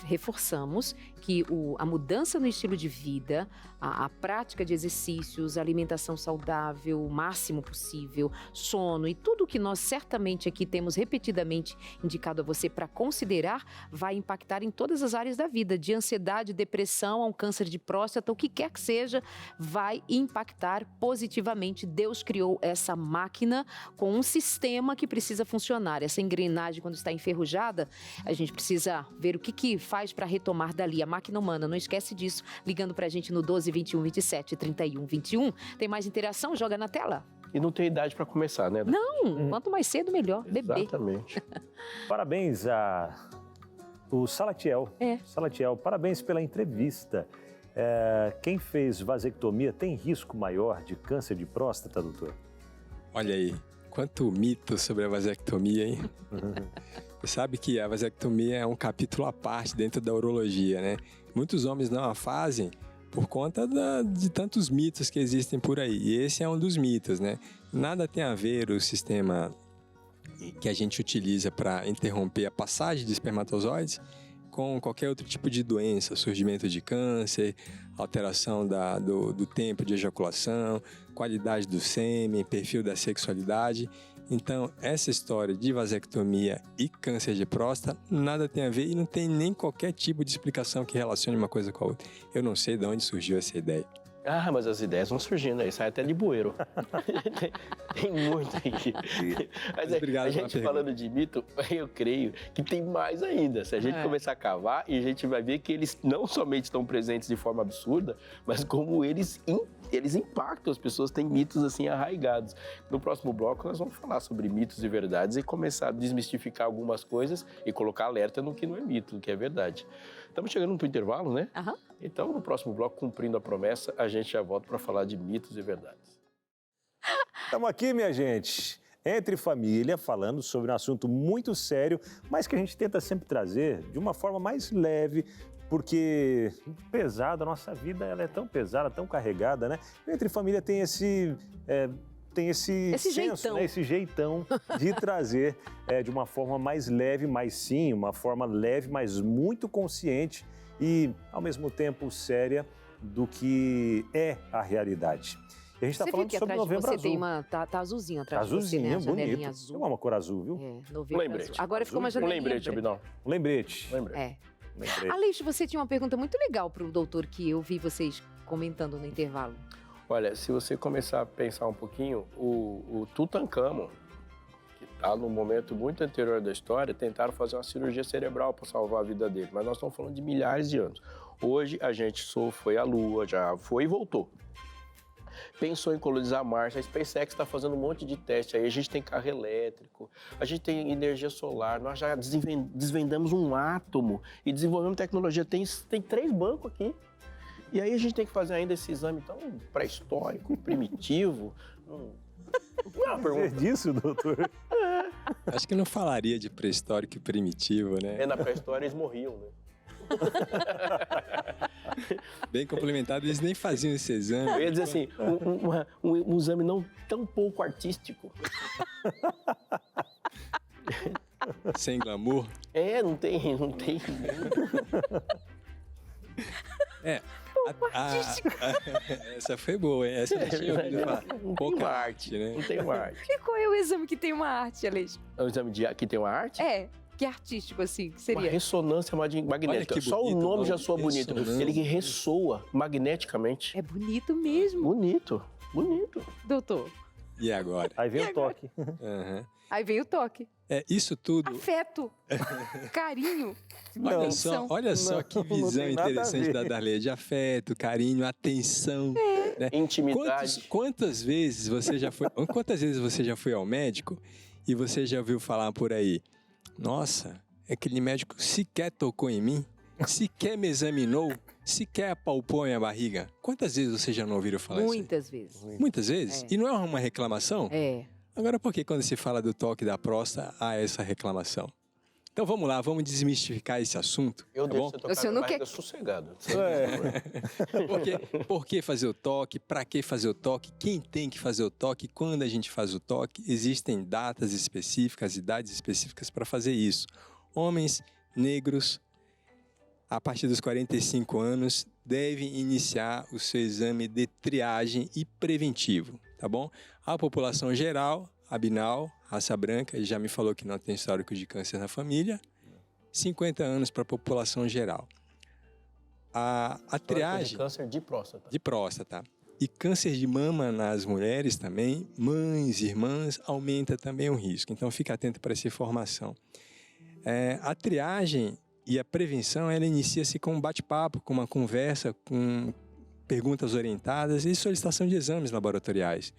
reforçamos que a mudança no estilo de vida, a prática de exercícios, alimentação saudável, o máximo possível, sono e tudo que nós certamente aqui temos repetidamente indicado a você para considerar, vai impactar em todas as áreas da vida, de ansiedade, depressão, a um câncer de próstata, o que quer que seja, vai impactar positivamente. Deus criou essa máquina com um sistema que precisa funcionar. Essa engrenagem, quando está enferrujada, a gente precisa ver o que faz para retomar dali. A máquina humana, não esquece disso. Ligando para a gente no 12 21 27 31 21. Tem mais interação? Joga na tela. E não tem idade para começar, né? Não, quanto mais cedo, melhor. Bebê. Exatamente. Parabéns o Salatiel. Salatiel, parabéns pela entrevista. Quem fez vasectomia tem risco maior de câncer de próstata, doutor? Olha aí, quanto mito sobre a vasectomia, hein? Você sabe que a vasectomia é um capítulo à parte dentro da urologia, né? Muitos homens não a fazem por conta de tantos mitos que existem por aí. E esse é um dos mitos, né? Nada tem a ver o sistema que a gente utiliza para interromper a passagem de espermatozoides com qualquer outro tipo de doença, surgimento de câncer, alteração do tempo de ejaculação, qualidade do sêmen, perfil da sexualidade. Então, essa história de vasectomia e câncer de próstata nada tem a ver e não tem nem qualquer tipo de explicação que relacione uma coisa com a outra. Eu não sei de onde surgiu essa ideia. Ah, mas as ideias vão surgindo aí, sai até de bueiro. Tem muito aqui. Mas obrigado a gente falando de mito, eu creio que tem mais ainda. Se a gente começar a cavar, e a gente vai ver que eles não somente estão presentes de forma absurda, mas como eles impactam, as pessoas têm mitos assim arraigados. No próximo bloco nós vamos falar sobre mitos e verdades e começar a desmistificar algumas coisas e colocar alerta no que não é mito, no que é verdade. Estamos chegando para o intervalo, né? Uhum. Então, no próximo bloco, cumprindo a promessa, a gente já volta para falar de mitos e verdades. Estamos aqui, minha gente, entre família, falando sobre um assunto muito sério, mas que a gente tenta sempre trazer de uma forma mais leve, porque pesada, a nossa vida ela é tão pesada, tão carregada, né? Entre família tem esse senso, jeitão, né? Esse jeitão de trazer de uma forma mais leve, mas sim, uma forma leve, mas muito consciente e, ao mesmo tempo, séria do que é a realidade. E a gente está falando sobre Novembro Azul. Tem tá azulzinho atrás de você, né? Bonito. Azul. É uma cor azul, viu? Lembrete. Azul. Agora ficou uma janelinha. Lembrete, Abinão. Lembrete. Aleixo, você tinha uma pergunta muito legal para o doutor que eu vi vocês comentando no intervalo. Olha, se você começar a pensar um pouquinho, o Tutankhamon, que está num momento muito anterior da história, tentaram fazer uma cirurgia cerebral para salvar a vida dele, mas nós estamos falando de milhares de anos. Hoje a gente só foi à Lua, já foi e voltou. Pensou em colonizar Marte, a SpaceX está fazendo um monte de teste aí, a gente tem carro elétrico, a gente tem energia solar, nós já desvendamos um átomo e desenvolvemos tecnologia, tem 3 bancos aqui. E aí a gente tem que fazer ainda esse exame tão pré-histórico, primitivo. Não é uma pergunta disso, doutor? Acho que não falaria de pré-histórico e primitivo, né? Na pré-história eles morriam, né? Bem complementado, eles nem faziam esse exame. Eu ia dizer assim, um exame não tão pouco artístico. Sem glamour. Não tem. Essa foi boa, hein? Essa eu não tinha ouvido falar. Pouca arte, né? Não tem uma arte. E qual é o exame que tem uma arte, Aleixo? É um exame que tem uma arte? É, que artístico, assim, que Uma seria? ressonância magnética. Que Só bonito, o nome não? já soa bonito. Ele ressoa magneticamente. É bonito mesmo, Bonito, bonito. doutor. E agora? Aí vem o toque. Uhum. Aí vem o toque. Isso tudo. Afeto, carinho, Olha só que visão tem nada a interessante ver. da Darley, de afeto, carinho, atenção. Né? Intimidade. Quantas vezes você já foi ao médico e você já ouviu falar por aí? Nossa, aquele médico sequer tocou em mim, sequer me examinou, sequer apalpou a minha barriga. Quantas vezes você já não ouviu falar isso? muitas vezes. Muitas vezes? É. E não é uma reclamação? É. Agora, por que quando se fala do toque da próstata, há essa reclamação? Então vamos lá, vamos desmistificar esse assunto, Eu tá deixo bom? você tocar O senhor na não barriga quer- sossegado. Por que fazer o toque? Para que fazer o toque? Quem tem que fazer o toque? Quando a gente faz o toque? Existem datas específicas, idades específicas para fazer isso. Homens negros, a partir dos 45 anos, devem iniciar o seu exame de triagem e preventivo, tá bom? A população geral, abinal, raça branca, já me falou que não tem histórico de câncer na família, 50 anos para a população geral. A triagem De câncer de próstata. de próstata e câncer de mama nas mulheres também, mães, irmãs, aumenta também o risco. Então, fique atento para essa informação. A triagem e a prevenção, ela inicia-se com um bate-papo, com uma conversa, com perguntas orientadas e solicitação de exames laboratoriais.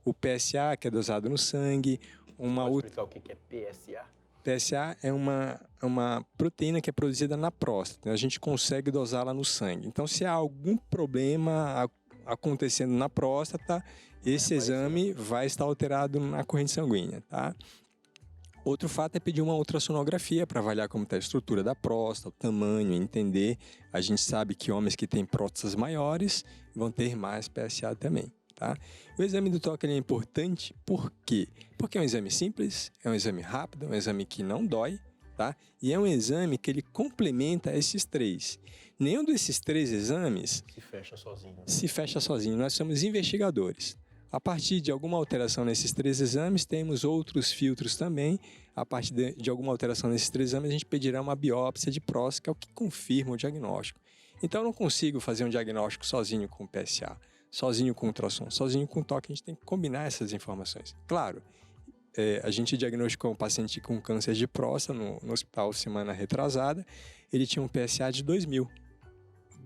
O PSA, que é dosado no sangue, Pode explicar o que é PSA? PSA é uma proteína que é produzida na próstata. A gente consegue dosá-la no sangue. Então, se há algum problema acontecendo na próstata, esse exame vai estar alterado na corrente sanguínea, tá? Outro fato é pedir uma ultrassonografia para avaliar como está a estrutura da próstata, o tamanho, entender. A gente sabe que homens que têm próstatas maiores vão ter mais PSA também, tá? O exame do toque ele é importante, por quê? Porque é um exame simples, é um exame rápido, é um exame que não dói, tá? E é um exame que ele complementa esses três. Nenhum desses três exames Se fecha sozinho. se fecha sozinho. Nós somos investigadores. A partir de alguma alteração nesses três exames, temos outros filtros também. A partir de alguma alteração nesses três exames, a gente pedirá uma biópsia de próstata, que é o que confirma o diagnóstico. Então, eu não consigo fazer um diagnóstico sozinho com PSA, sozinho com ultrassom, sozinho com toque. A gente tem que combinar essas informações. Claro, a gente diagnosticou um paciente com câncer de próstata no hospital semana retrasada. Ele tinha um PSA de 2.000.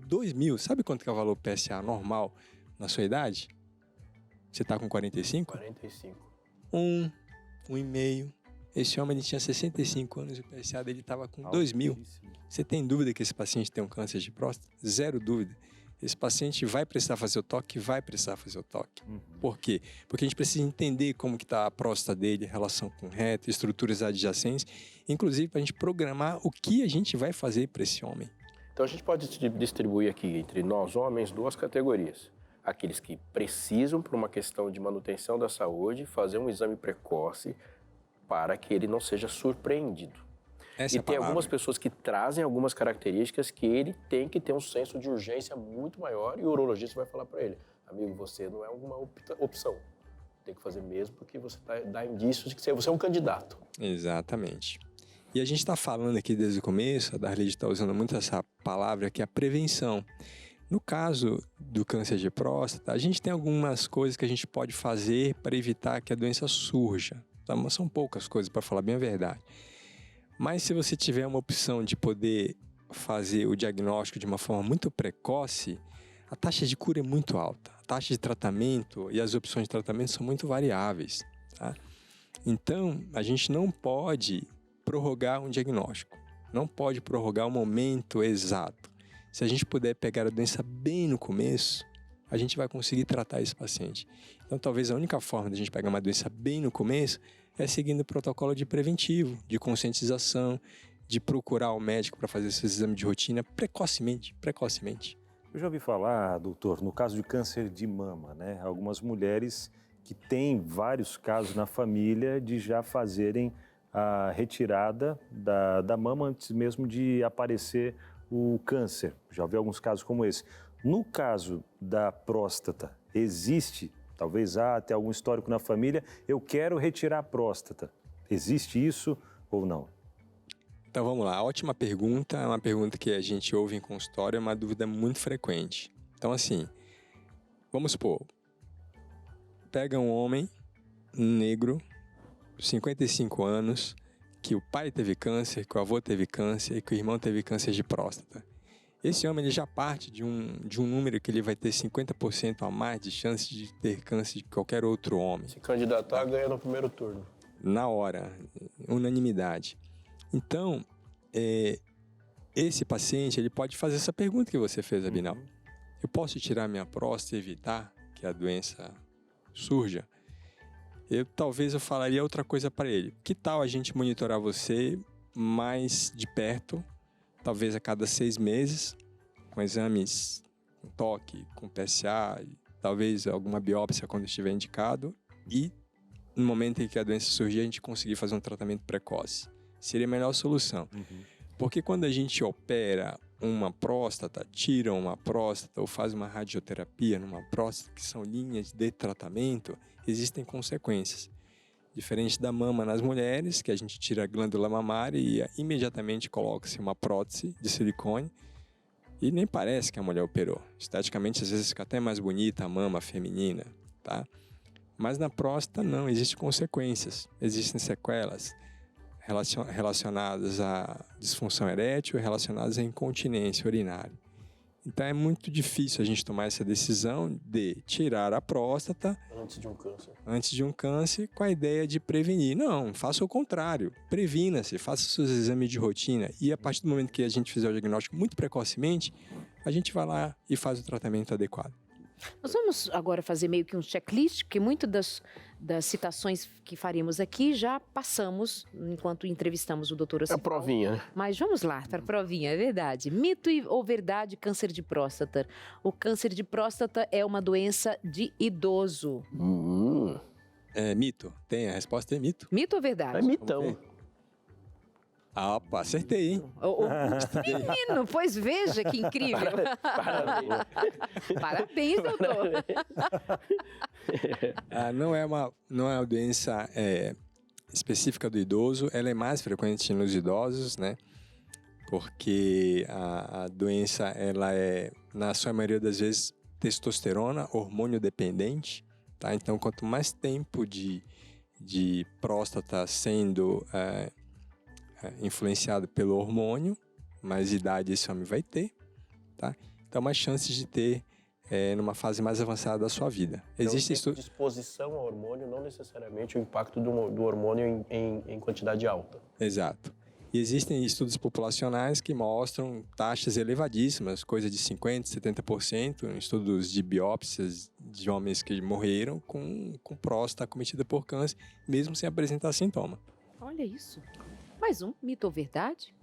2.000, sabe quanto que é o valor PSA normal na sua idade? Você está com 45? 45. 1,5. Esse homem ele tinha 65 anos e o PSA dele estava com 2.000. Você tem dúvida que esse paciente tem um câncer de próstata? Zero dúvida. Esse paciente vai precisar fazer o toque? Vai precisar fazer o toque. Por quê? Porque a gente precisa entender como que está a próstata dele, relação com o reto, estruturas adjacentes, inclusive para a gente programar o que a gente vai fazer para esse homem. Então a gente pode distribuir aqui entre nós homens duas categorias. Aqueles que precisam, por uma questão de manutenção da saúde, fazer um exame precoce para que ele não seja surpreendido. Essa é E a tem palavra. algumas pessoas que trazem algumas características que ele tem que ter um senso de urgência muito maior e o urologista vai falar para ele: amigo, você não é uma opção. Tem que fazer mesmo porque você dá indícios de que você é um candidato. Exatamente. E a gente está falando aqui desde o começo, a Darley está usando muito essa palavra que é a prevenção. No caso do câncer de próstata, a gente tem algumas coisas que a gente pode fazer para evitar que a doença surja. Mas são poucas coisas, para falar bem a verdade. Mas se você tiver uma opção de poder fazer o diagnóstico de uma forma muito precoce, a taxa de cura é muito alta. A taxa de tratamento e as opções de tratamento são muito variáveis, tá? Então, a gente não pode prorrogar um diagnóstico. Não pode prorrogar o momento exato. Se a gente puder pegar a doença bem no começo, a gente vai conseguir tratar esse paciente. Então, talvez a única forma de a gente pegar uma doença bem no começo é seguindo o protocolo de preventivo, de conscientização, de procurar o médico para fazer esses exames de rotina precocemente. Eu já ouvi falar, doutor, no caso de câncer de mama, né? Algumas mulheres que têm vários casos na família de já fazerem a retirada da mama antes mesmo de aparecer o câncer. Já vi alguns casos como esse. No caso da próstata, existe, talvez até algum histórico na família, eu quero retirar a próstata. Existe isso ou não? Então vamos lá, ótima pergunta, é uma pergunta que a gente ouve em consultório, é uma dúvida muito frequente. Então assim, vamos supor, pega um homem negro, 55 anos, que o pai teve câncer, que o avô teve câncer e que o irmão teve câncer de próstata. Esse homem ele já parte de um número que ele vai ter 50% a mais de chance de ter câncer de qualquer outro homem. Se candidatar, ganha no primeiro turno. Na hora, unanimidade. Então, esse paciente ele pode fazer essa pergunta que você fez, Abinal. Eu posso tirar minha próstata e evitar que a doença surja? Talvez eu falaria outra coisa para ele. Que tal a gente monitorar você mais de perto, talvez a cada 6 meses, com exames, com toque, com PSA, talvez alguma biópsia quando estiver indicado, e no momento em que a doença surgir, a gente conseguir fazer um tratamento precoce. Seria a melhor solução. Porque quando a gente opera uma próstata, tira uma próstata ou faz uma radioterapia numa próstata, que são linhas de tratamento, existem consequências. Diferente da mama nas mulheres, que a gente tira a glândula mamária e imediatamente coloca-se uma prótese de silicone e nem parece que a mulher operou. Esteticamente, às vezes fica até mais bonita a mama feminina, tá? Mas na próstata não, existem consequências, existem sequelas relacionadas à disfunção erétil, relacionadas à incontinência urinária. Então é muito difícil a gente tomar essa decisão de tirar a próstata antes de um câncer com a ideia de prevenir. Não, faça o contrário, previna-se, faça os seus exames de rotina e a partir do momento que a gente fizer o diagnóstico muito precocemente, a gente vai lá e faz o tratamento adequado. Nós vamos agora fazer meio que um checklist, porque muitas das citações que faremos aqui já passamos enquanto entrevistamos o doutor Ocival. É a provinha, né? Mas vamos lá, para a provinha, é verdade. Mito ou verdade, câncer de próstata? O câncer de próstata é uma doença de idoso. É mito. A resposta é mito. Mito ou verdade? É mitão. Ah, opa, acertei, hein? Menino, pois veja que incrível. Parabéns, doutor. Não é uma doença específica do idoso, ela é mais frequente nos idosos, né? Porque a doença, ela é, na sua maioria das vezes, testosterona, hormônio dependente, tá? Então, quanto mais tempo de próstata sendo influenciado pelo hormônio, mais idade esse homem vai ter, tá? Então, mais chances de ter numa fase mais avançada da sua vida. Existe estudo de exposição ao hormônio, não necessariamente o impacto do hormônio em quantidade alta. Exato. E existem estudos populacionais que mostram taxas elevadíssimas, coisa de 50%, 70%, estudos de biópsias de homens que morreram com próstata acometida por câncer, mesmo sem apresentar sintoma. Olha isso. Mais um, mito ou verdade?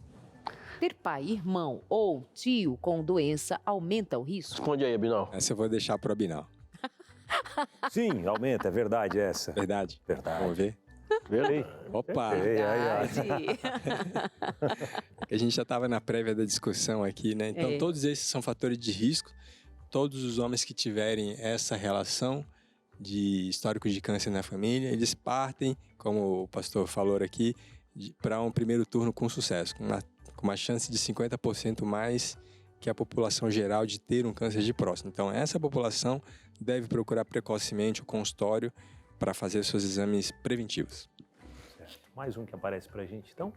Ter pai, irmão ou tio com doença aumenta o risco? Responde aí, Abinal. Essa eu vou deixar para o Abinal. Sim, aumenta, é verdade essa. Verdade? Verdade. Vamos ver? Verdade. Opa! Verdade. A gente já estava na prévia da discussão aqui, né? Então, todos esses são fatores de risco. Todos os homens que tiverem essa relação de histórico de câncer na família, eles partem, como o pastor falou aqui, para um primeiro turno com sucesso, com uma chance de 50% mais que a população geral de ter um câncer de próstata. Então, essa população deve procurar precocemente o consultório para fazer seus exames preventivos. Certo. Mais um que aparece para a gente, então?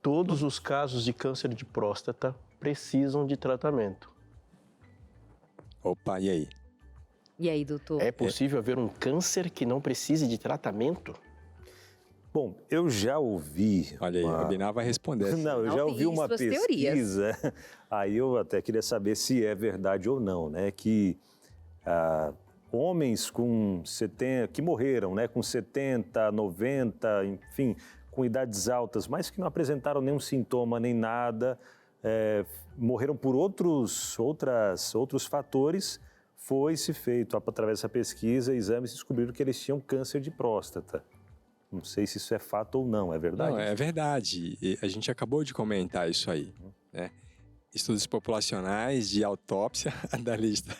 Todos os casos de câncer de próstata precisam de tratamento. Opa, e aí? E aí, doutor? É possível haver um câncer que não precise de tratamento? Bom, eu já ouvi... Olha aí, o Abinal vai responder. Não, eu já ouvi uma pesquisa, aí eu até queria saber se é verdade ou não, né? Que homens que morreram, né? Com 70, 90, enfim, com idades altas, mas que não apresentaram nenhum sintoma nem nada, morreram por outros fatores, foi-se feito, através dessa pesquisa, exames e descobriram que eles tinham câncer de próstata. Não sei se isso é fato ou não, é verdade? Não, é verdade. E a gente acabou de comentar isso aí, né? Estudos populacionais de autópsia, da lista.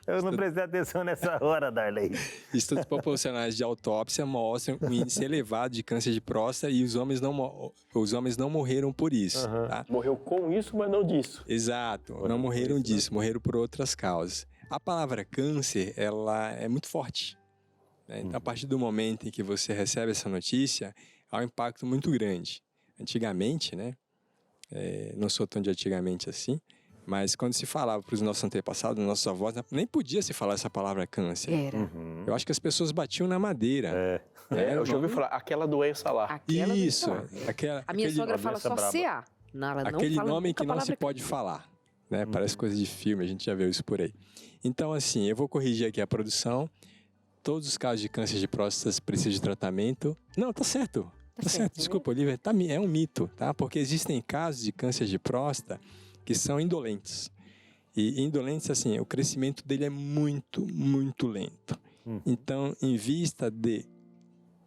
Eu não prestei atenção nessa hora, Darley. Estudos populacionais de autópsia mostram um índice elevado de câncer de próstata e os homens não morreram por isso. Tá? Morreu com isso, mas não disso. Exato, não morreram disso, morreram por outras causas. A palavra câncer, ela é muito forte. Né? Então, a partir do momento em que você recebe essa notícia, há um impacto muito grande. Antigamente, né? Não sou tão de antigamente assim, mas quando se falava para os nossos antepassados, nossos avós, nem podia se falar essa palavra câncer. Eu acho que as pessoas batiam na madeira. Eu já ouvi falar, aquela doença lá. Aquela Isso. A minha sogra fala só CA. Ela não aquele fala nome nunca que não se palavra pode falar. Né? Parece coisa de filme, a gente já viu isso por aí. Então, assim, eu vou corrigir aqui a produção. Todos os casos de câncer de próstata precisam de tratamento. Não, tá certo. Tá certo. Desculpa, Olivia, é um mito, tá? Porque existem casos de câncer de próstata que são indolentes. E indolentes, assim, o crescimento dele é muito, muito lento. Então, em vista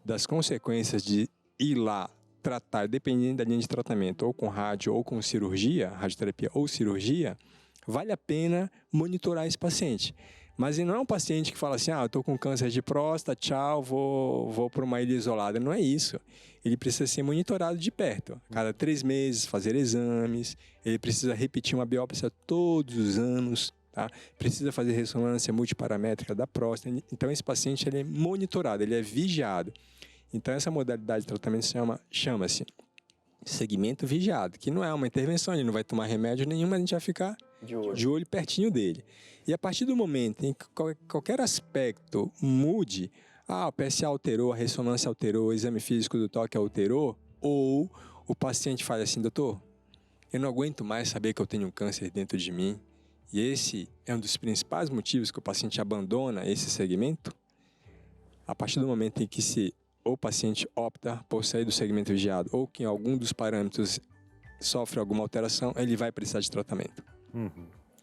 das consequências de ir lá tratar, dependendo da linha de tratamento, ou com rádio, ou com cirurgia, radioterapia ou cirurgia, vale a pena monitorar esse paciente. Mas ele não é um paciente que fala assim, eu estou com câncer de próstata, tchau, vou para uma ilha isolada. Não é isso. Ele precisa ser monitorado de perto. A cada 3 meses, fazer exames. Ele precisa repetir uma biópsia todos os anos. Tá? Precisa fazer ressonância multiparamétrica da próstata. Então, esse paciente ele é monitorado, ele é vigiado. Então, essa modalidade de tratamento chama-se segmento vigiado, que não é uma intervenção, ele não vai tomar remédio nenhum, mas a gente vai ficar de olho pertinho dele. E a partir do momento em que qualquer aspecto mude, o PSA alterou, a ressonância alterou, o exame físico do toque alterou, ou o paciente fala assim, doutor, eu não aguento mais saber que eu tenho um câncer dentro de mim, e esse é um dos principais motivos que o paciente abandona esse segmento, a partir do momento em que o paciente opta por sair do segmento vigiado ou que em algum dos parâmetros sofre alguma alteração, ele vai precisar de tratamento.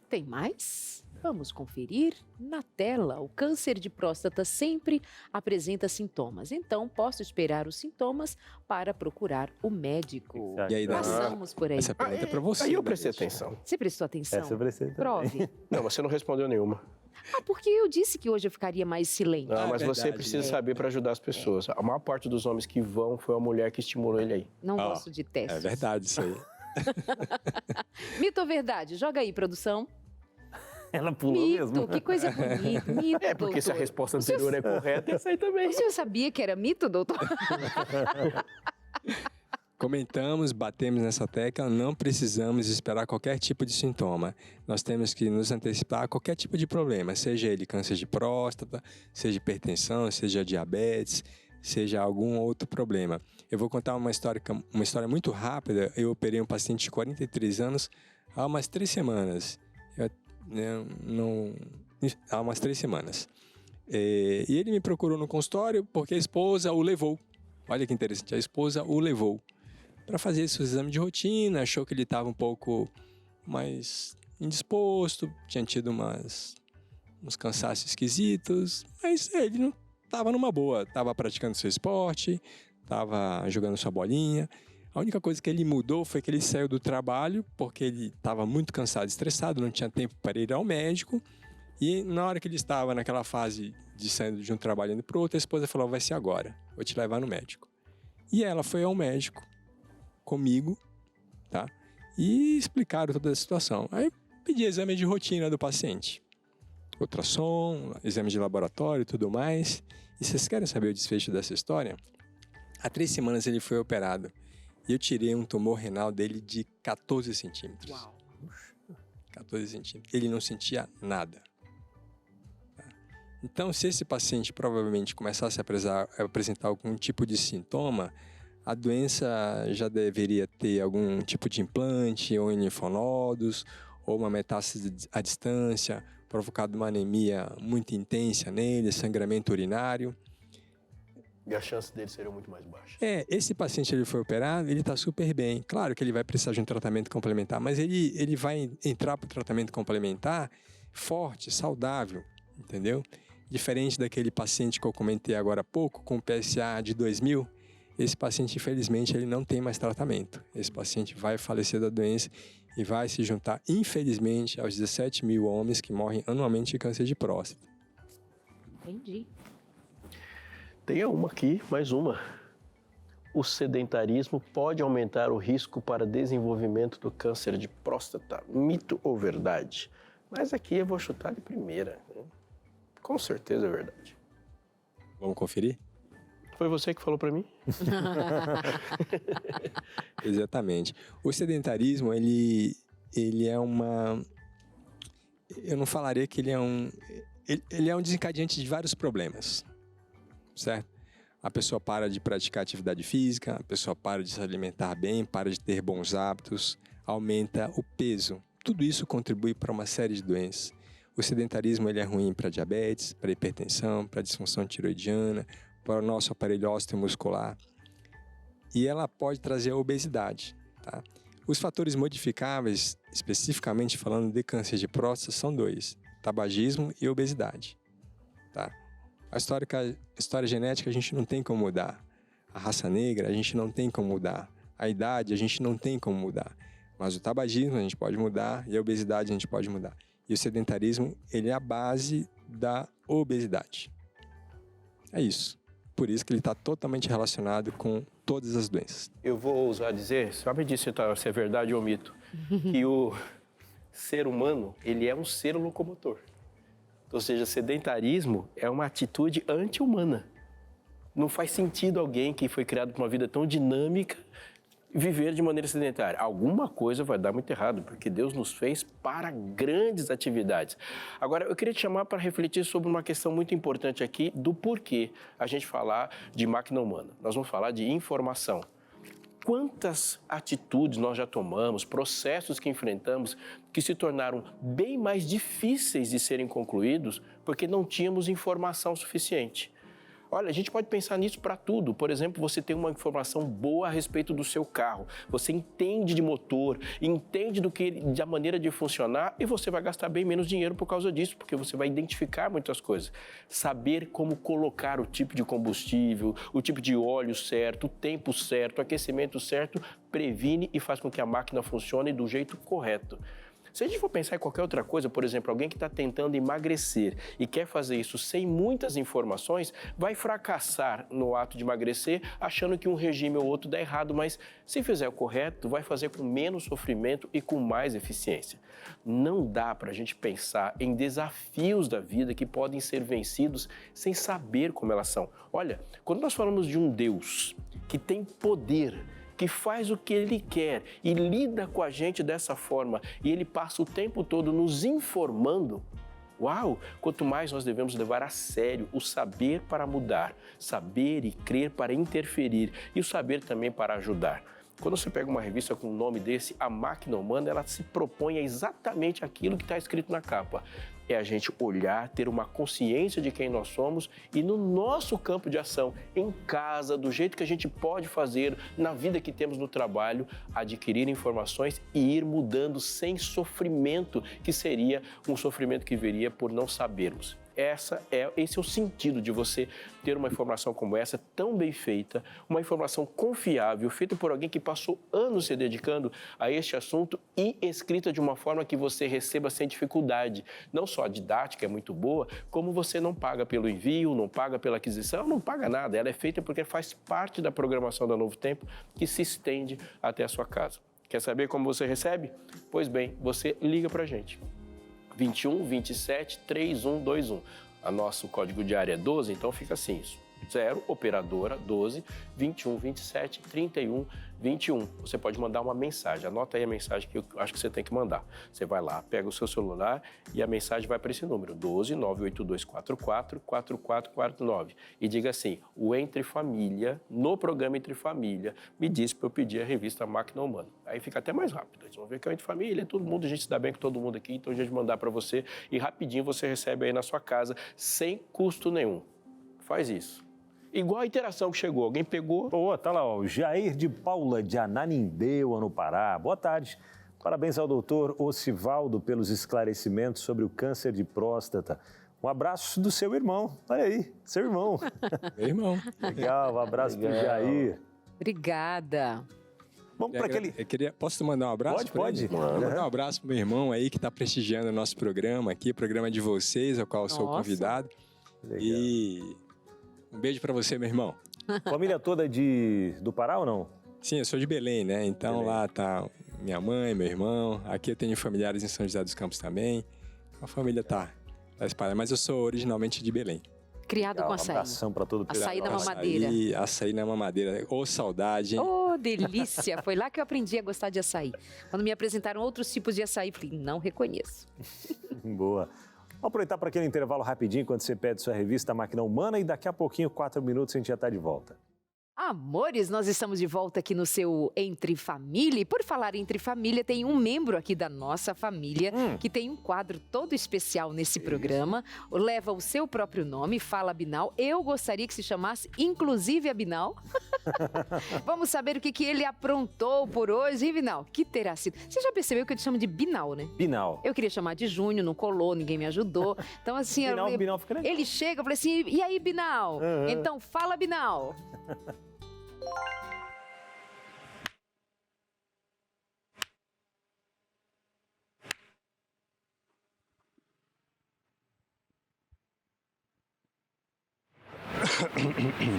Tem mais? Vamos conferir na tela. O câncer de próstata sempre apresenta sintomas. Então, posso esperar os sintomas para procurar o médico. E aí, passamos por aí. Essa pergunta é para você. Aí eu prestei atenção. Você prestou atenção? Essa eu prestei também. Prove. Não, você não respondeu nenhuma. Porque eu disse que hoje eu ficaria mais silente. Não, mas é você verdade, precisa saber para ajudar as pessoas. A maior parte dos homens que vão foi a mulher que estimulou ele aí. Não gosto de testes. É verdade isso aí. Mito ou verdade? Joga aí, produção. Ela pulou Mito, mesmo. que coisa bonita. Mito, É, porque se a doutor. resposta anterior é correta, essa aí também. O senhor sabia que era mito, doutor? Comentamos, batemos nessa tecla, não precisamos esperar qualquer tipo de sintoma. Nós temos que nos antecipar a qualquer tipo de problema, seja ele câncer de próstata, seja hipertensão, seja diabetes, seja algum outro problema. Eu vou contar uma história muito rápida. Eu operei um paciente de 43 anos há umas 3 semanas. Há umas 3 semanas. E ele me procurou no consultório porque a esposa o levou. Olha que interessante, a esposa o levou para fazer seus exames de rotina, achou que ele estava um pouco mais indisposto, tinha tido uns cansaços esquisitos, mas ele não estava numa boa, estava praticando seu esporte, estava jogando sua bolinha. A única coisa que ele mudou foi que ele saiu do trabalho porque ele estava muito cansado, estressado, não tinha tempo para ir ao médico. E na hora que ele estava naquela fase de saindo de um trabalho indo para o outro, a esposa falou, vai ser agora, vou te levar no médico. E ela foi ao médico comigo, tá? E explicaram toda a situação. Aí eu pedi exame de rotina do paciente. Ultrassom, exame de laboratório e tudo mais. E vocês querem saber o desfecho dessa história? Há 3 semanas ele foi operado. E eu tirei um tumor renal dele de 14 centímetros. Uau. 14 centímetros. Ele não sentia nada. Então, se esse paciente provavelmente começasse a apresentar algum tipo de sintoma, a doença já deveria ter algum tipo de implante, ou em linfonodos, ou uma metástase à distância, provocado uma anemia muito intensa nele, sangramento urinário. E as chances dele seriam muito mais baixas. Esse paciente ele foi operado, ele está super bem. Claro que ele vai precisar de um tratamento complementar, mas ele vai entrar para o tratamento complementar forte, saudável, entendeu? Diferente daquele paciente que eu comentei agora há pouco, com PSA de 2000, esse paciente, infelizmente, ele não tem mais tratamento. Esse paciente vai falecer da doença e vai se juntar, infelizmente, aos 17 mil homens que morrem anualmente de câncer de próstata. Entendi. Tem uma aqui, mais uma. O sedentarismo pode aumentar o risco para desenvolvimento do câncer de próstata. Mito ou verdade? Mas aqui eu vou chutar de primeira. Com certeza é verdade. Vamos conferir? Foi você que falou para mim? Exatamente. O sedentarismo, ele é uma... Eu não falaria que ele é um... Ele é um desencadeante de vários problemas, certo? A pessoa para de praticar atividade física, a pessoa para de se alimentar bem, para de ter bons hábitos, aumenta o peso. Tudo isso contribui para uma série de doenças. O sedentarismo ele é ruim para diabetes, para hipertensão, para disfunção tiroidiana, para o nosso aparelho osteomuscular. E ela pode trazer a obesidade, tá? Os fatores modificáveis, especificamente falando de câncer de próstata, são 2: tabagismo e obesidade, tá? A história genética a gente não tem como mudar. A raça negra a gente não tem como mudar. A idade a gente não tem como mudar. Mas o tabagismo a gente pode mudar e a obesidade a gente pode mudar. E o sedentarismo, ele é a base da obesidade. É isso. Por isso que ele está totalmente relacionado com todas as doenças. Eu vou ousar dizer, sabe disso se é verdade ou mito, que o ser humano, ele é um ser locomotor. Ou seja, sedentarismo é uma atitude anti-humana. Não faz sentido alguém que foi criado para uma vida tão dinâmica viver de maneira sedentária. Alguma coisa vai dar muito errado, porque Deus nos fez para grandes atividades. Agora, eu queria te chamar para refletir sobre uma questão muito importante aqui do porquê a gente falar de máquina humana. Nós vamos falar de informação. Quantas atitudes nós já tomamos, processos que enfrentamos, que se tornaram bem mais difíceis de serem concluídos porque não tínhamos informação suficiente. Olha, a gente pode pensar nisso para tudo. Por exemplo, você tem uma informação boa a respeito do seu carro. Você entende de motor, entende da maneira de funcionar e você vai gastar bem menos dinheiro por causa disso, porque você vai identificar muitas coisas. Saber como colocar o tipo de combustível, o tipo de óleo certo, o tempo certo, o aquecimento certo, previne e faz com que a máquina funcione do jeito correto. Se a gente for pensar em qualquer outra coisa, por exemplo, alguém que está tentando emagrecer e quer fazer isso sem muitas informações, vai fracassar no ato de emagrecer achando que um regime ou outro dá errado, mas se fizer o correto, vai fazer com menos sofrimento e com mais eficiência. Não dá para a gente pensar em desafios da vida que podem ser vencidos sem saber como elas são. Olha, quando nós falamos de um Deus que tem poder, que faz o que Ele quer e lida com a gente dessa forma, e Ele passa o tempo todo nos informando, uau! Quanto mais nós devemos levar a sério o saber para mudar, saber e crer para interferir, e o saber também para ajudar. Quando você pega uma revista com um nome desse, a máquina humana, ela se propõe a exatamente aquilo que está escrito na capa. É a gente olhar, ter uma consciência de quem nós somos e no nosso campo de ação, em casa, do jeito que a gente pode fazer, na vida que temos no trabalho, adquirir informações e ir mudando sem sofrimento, que seria um sofrimento que viria por não sabermos. Esse é o sentido de você ter uma informação como essa, tão bem feita, uma informação confiável, feita por alguém que passou anos se dedicando a este assunto e escrita de uma forma que você receba sem dificuldade. Não só a didática é muito boa, como você não paga pelo envio, não paga pela aquisição, não paga nada. Ela é feita porque faz parte da programação da Novo Tempo que se estende até a sua casa. Quer saber como você recebe? Pois bem, você liga pra gente. 21 27 3121. O nosso código de área é 12, então fica assim, 0, operadora, 12, 21 27 31 21. Você pode mandar uma mensagem, anota aí a mensagem que eu acho que você tem que mandar. Você vai lá, pega o seu celular e a mensagem vai para esse número, 12 98244 4449. E diga assim, o Entre Família, no programa Entre Família, me disse para eu pedir a revista Máquina Humana. Aí fica até mais rápido. Eles vão ver que é o Entre Família, todo mundo, a gente se dá bem com todo mundo aqui, então a gente mandar para você e rapidinho você recebe aí na sua casa, sem custo nenhum. Faz isso. Igual a interação que chegou, alguém pegou... Boa, tá lá, ó, o Jair de Paula, de Ananindeua, no Pará. Boa tarde. Parabéns ao doutor Osivaldo pelos esclarecimentos sobre o câncer de próstata. Um abraço do seu irmão. Olha aí, seu irmão. Meu irmão. Legal, um abraço pro Jair. Obrigada. Vamos para aquele... Posso mandar um abraço? Pode. Mandar um abraço pro meu irmão aí que está prestigiando o nosso programa aqui, programa de vocês, ao qual eu sou convidado. Legal. E um beijo para você, meu irmão. Família toda do Pará ou não? Sim, eu sou de Belém, né? Então Belém. Lá tá minha mãe, meu irmão. Aqui eu tenho familiares em São José dos Campos também. A família tá espalhada, mas eu sou originalmente de Belém. Criado com açaí. Um abração para todo o pessoal. Açaí na mamadeira. Açaí na mamadeira. Ô, saudade, hein? Oh, delícia! Foi lá que eu aprendi a gostar de açaí. Quando me apresentaram outros tipos de açaí, falei, não reconheço. Boa. Vamos aproveitar para aquele intervalo rapidinho, quando você pede sua revista Máquina Humana, e daqui a pouquinho, 4 minutos, a gente já está de volta. Amores, nós estamos de volta aqui no seu Entre Família. E por falar Entre Família, tem um membro aqui da nossa família que tem um quadro todo especial nesse programa. Leva o seu próprio nome, Fala Binal. Eu gostaria que se chamasse Inclusive a Binal. Vamos saber o que ele aprontou por hoje, hein, Binal? Que terá sido? Você já percebeu que eu te chamo de Binal, né? Binal. Eu queria chamar de Júnior, não colou, ninguém me ajudou. Então, assim, Binal fica legal. ele chega, eu falei assim, e aí, Binal? Então, fala, Binal.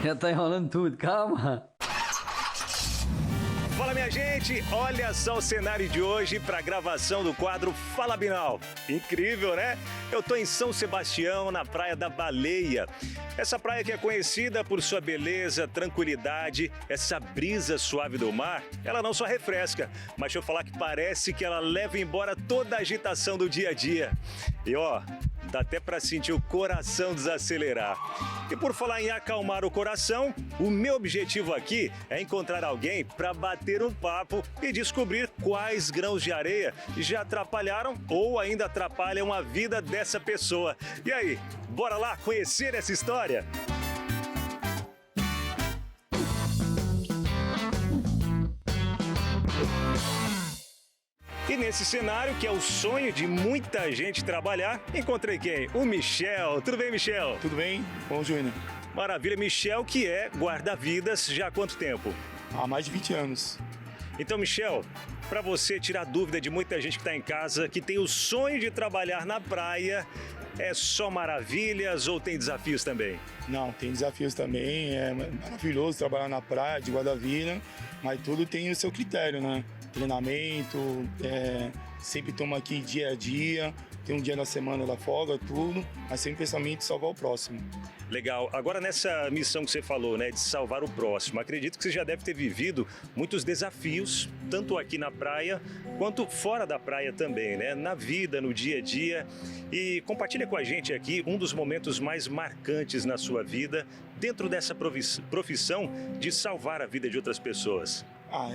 Já tá enrolando tudo, calma. Fala, minha gente! Olha só o cenário de hoje para a gravação do quadro Fala Binal. Incrível, né? Eu tô em São Sebastião, na Praia da Baleia. Essa praia que é conhecida por sua beleza, tranquilidade, essa brisa suave do mar, ela não só refresca, mas deixa eu falar que parece que ela leva embora toda a agitação do dia a dia. E ó, dá até para sentir o coração desacelerar. E por falar em acalmar o coração, o meu objetivo aqui é encontrar alguém para bater um papo e descobrir quais grãos de areia já atrapalharam ou ainda atrapalham a vida dessa pessoa. E aí, bora lá conhecer essa história? E nesse cenário, que é o sonho de muita gente trabalhar, encontrei quem? O Michel. Tudo bem, Michel? Tudo bem? Bom, Júnior. Maravilha. Michel, que é guarda-vidas já há quanto tempo? Há mais de 20 anos. Então, Michel, para você tirar dúvida de muita gente que está em casa, que tem o sonho de trabalhar na praia, é só maravilhas ou tem desafios também? Não, tem desafios também. É maravilhoso trabalhar na praia, de guarda-vida, mas tudo tem o seu critério, né? Treinamento, sempre estamos aqui dia a dia, tem um dia na semana da folga, tudo, mas sempre pensamento de salvar o próximo. Legal. Agora, nessa missão que você falou, né, de salvar o próximo, acredito que você já deve ter vivido muitos desafios, tanto aqui na praia, quanto fora da praia também, né? Na vida, no dia a dia. E compartilha com a gente aqui um dos momentos mais marcantes na sua vida, dentro dessa profissão de salvar a vida de outras pessoas.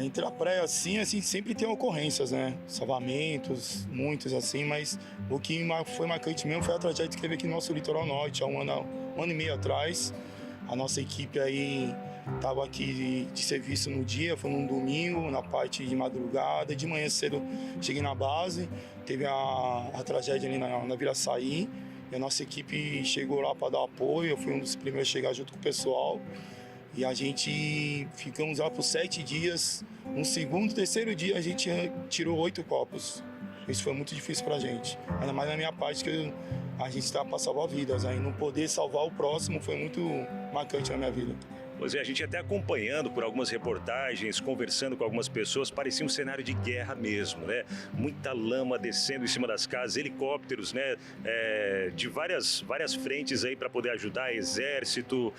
Entre a praia assim sempre tem ocorrências, né? Salvamentos, muitos assim, mas o que foi marcante mesmo foi a tragédia que teve aqui no nosso litoral norte, há um ano e meio atrás. A nossa equipe aí estava aqui de serviço no dia, foi num domingo, na parte de madrugada, de manhã cedo cheguei na base, teve a tragédia ali na Vila Açaí, e a nossa equipe chegou lá para dar apoio, eu fui um dos primeiros a chegar junto com o pessoal. E a gente ficamos lá por 7 dias. No segundo, terceiro dia, a gente tirou 8 copos. Isso foi muito difícil pra gente. Ainda mais na minha parte, que a gente está para salvar vidas. Aí não poder salvar o próximo foi muito marcante na minha vida. Pois é, a gente até acompanhando por algumas reportagens, conversando com algumas pessoas, parecia um cenário de guerra mesmo, né? Muita lama descendo em cima das casas, helicópteros, né? De várias frentes aí para poder ajudar, exército.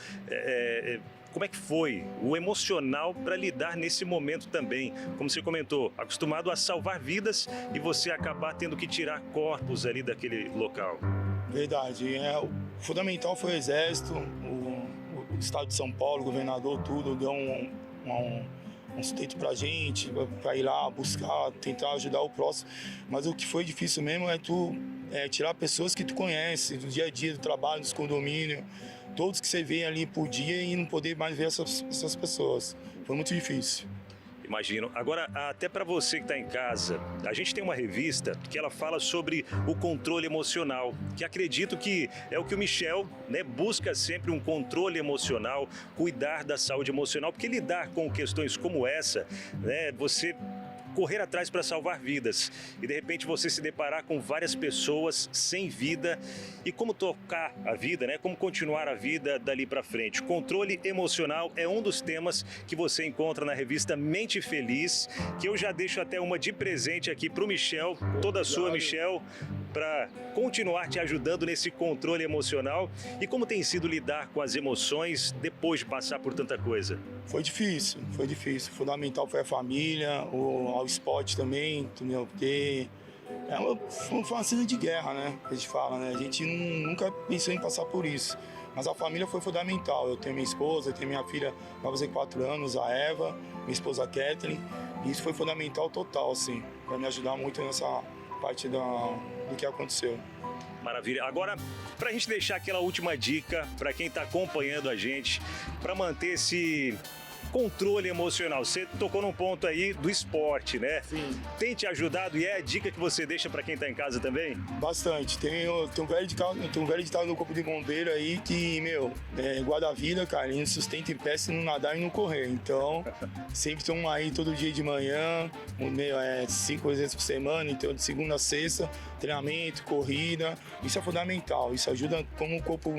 Como é que foi o emocional para lidar nesse momento também? Como você comentou, acostumado a salvar vidas e você acabar tendo que tirar corpos ali daquele local. Verdade. O fundamental foi o Exército, o Estado de São Paulo, o governador, tudo, deu um sustento pra gente, para ir lá buscar, tentar ajudar o próximo. Mas o que foi difícil mesmo é tirar pessoas que tu conhece, do dia a dia, do trabalho, dos condomínios, todos que você vê ali por dia e não poder mais ver essas pessoas. Foi muito difícil. Imagino. Agora, até para você que está em casa, a gente tem uma revista que ela fala sobre o controle emocional, que acredito que é o que o Michel, né, busca sempre, um controle emocional, cuidar da saúde emocional, porque lidar com questões como essa, né, você correr atrás para salvar vidas e de repente você se deparar com várias pessoas sem vida e como tocar a vida, né? Como continuar a vida dali para frente. Controle emocional é um dos temas que você encontra na revista Mente Feliz, que eu já deixo até uma de presente aqui para o Michel, toda sua, Michel, para continuar te ajudando nesse controle emocional. E como tem sido lidar com as emoções depois de passar por tanta coisa? Foi difícil. Fundamental foi a família, ao esporte também, entendeu? Porque foi uma cena de guerra, né? A gente fala, né? A gente nunca pensou em passar por isso. Mas a família foi fundamental. Eu tenho minha esposa, eu tenho minha filha, vai fazer 4 anos, a Eva, minha esposa a Kathleen. E isso foi fundamental total, assim, para me ajudar muito nessa parte do que aconteceu. Maravilha. Agora, para a gente deixar aquela última dica para quem está acompanhando a gente, para manter esse controle emocional. Você tocou num ponto aí do esporte, né? Sim. Tem te ajudado e é a dica que você deixa para quem está em casa também? Bastante. Tem um velho ditado no Corpo de Bombeiro aí que, guarda a vida, cara, ele sustenta em pé se não nadar e não correr. Então, sempre estamos aí todo dia de manhã, 5 vezes por semana, então de segunda a sexta, treinamento, corrida. Isso é fundamental. Isso ajuda como o corpo,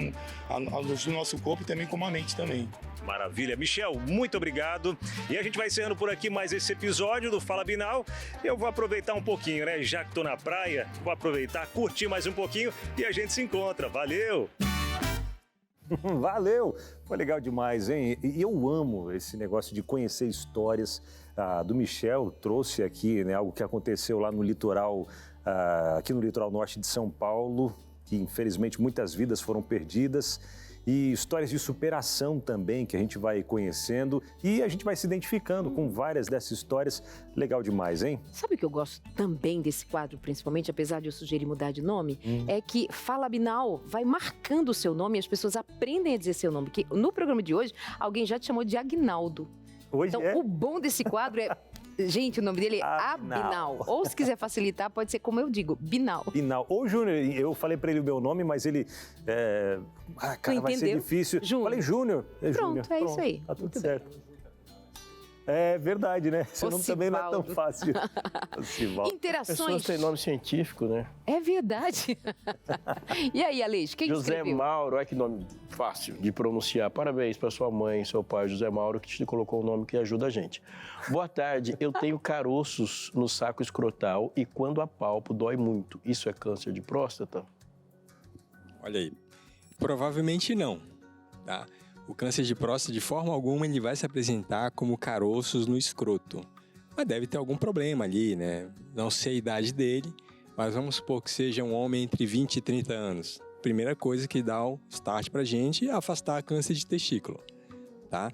ajuda o nosso corpo e também como a mente também. Maravilha. Michel, muito obrigado. E a gente vai encerrando por aqui mais esse episódio do Fala Binal. Eu vou aproveitar um pouquinho, né? Já que estou na praia, vou aproveitar, curtir mais um pouquinho e a gente se encontra. Valeu! Valeu! Foi legal demais, hein? E eu amo esse negócio de conhecer histórias do Michel. Trouxe aqui, né, algo que aconteceu lá no litoral, aqui no litoral norte de São Paulo, que infelizmente muitas vidas foram perdidas. E histórias de superação também que a gente vai conhecendo e a gente vai se identificando com várias dessas histórias. Legal demais, hein? Sabe o que eu gosto também desse quadro, principalmente, apesar de eu sugerir mudar de nome? É que Fala Binal vai marcando o seu nome e as pessoas aprendem a dizer seu nome. Porque no programa de hoje, alguém já te chamou de Agnaldo. Hoje então, o bom desse quadro é... Gente, o nome dele é Abinal. Ou se quiser facilitar, pode ser como eu digo, Binal. Binal. Ou Júnior, eu falei pra ele o meu nome, mas ele... cara, vai ser difícil. Júnior. Falei Júnior. Pronto, é isso aí. Tá tudo certo. É verdade, né? Seu nome também não é tão fácil. Interações. Pessoas têm nome científico, né? É verdade. E aí, Aleix, quem José escreveu? Mauro, olha que nome fácil de pronunciar. Parabéns para sua mãe, seu pai, José Mauro, que te colocou o nome que ajuda a gente. Boa tarde, eu tenho caroços no saco escrotal e quando apalpo dói muito. Isso é câncer de próstata? Olha aí, provavelmente não, tá? O câncer de próstata, de forma alguma, ele vai se apresentar como caroços no escroto. Mas deve ter algum problema ali, né? Não sei a idade dele, mas vamos supor que seja um homem entre 20 e 30 anos. Primeira coisa que dá o start pra gente é afastar câncer de testículo, tá?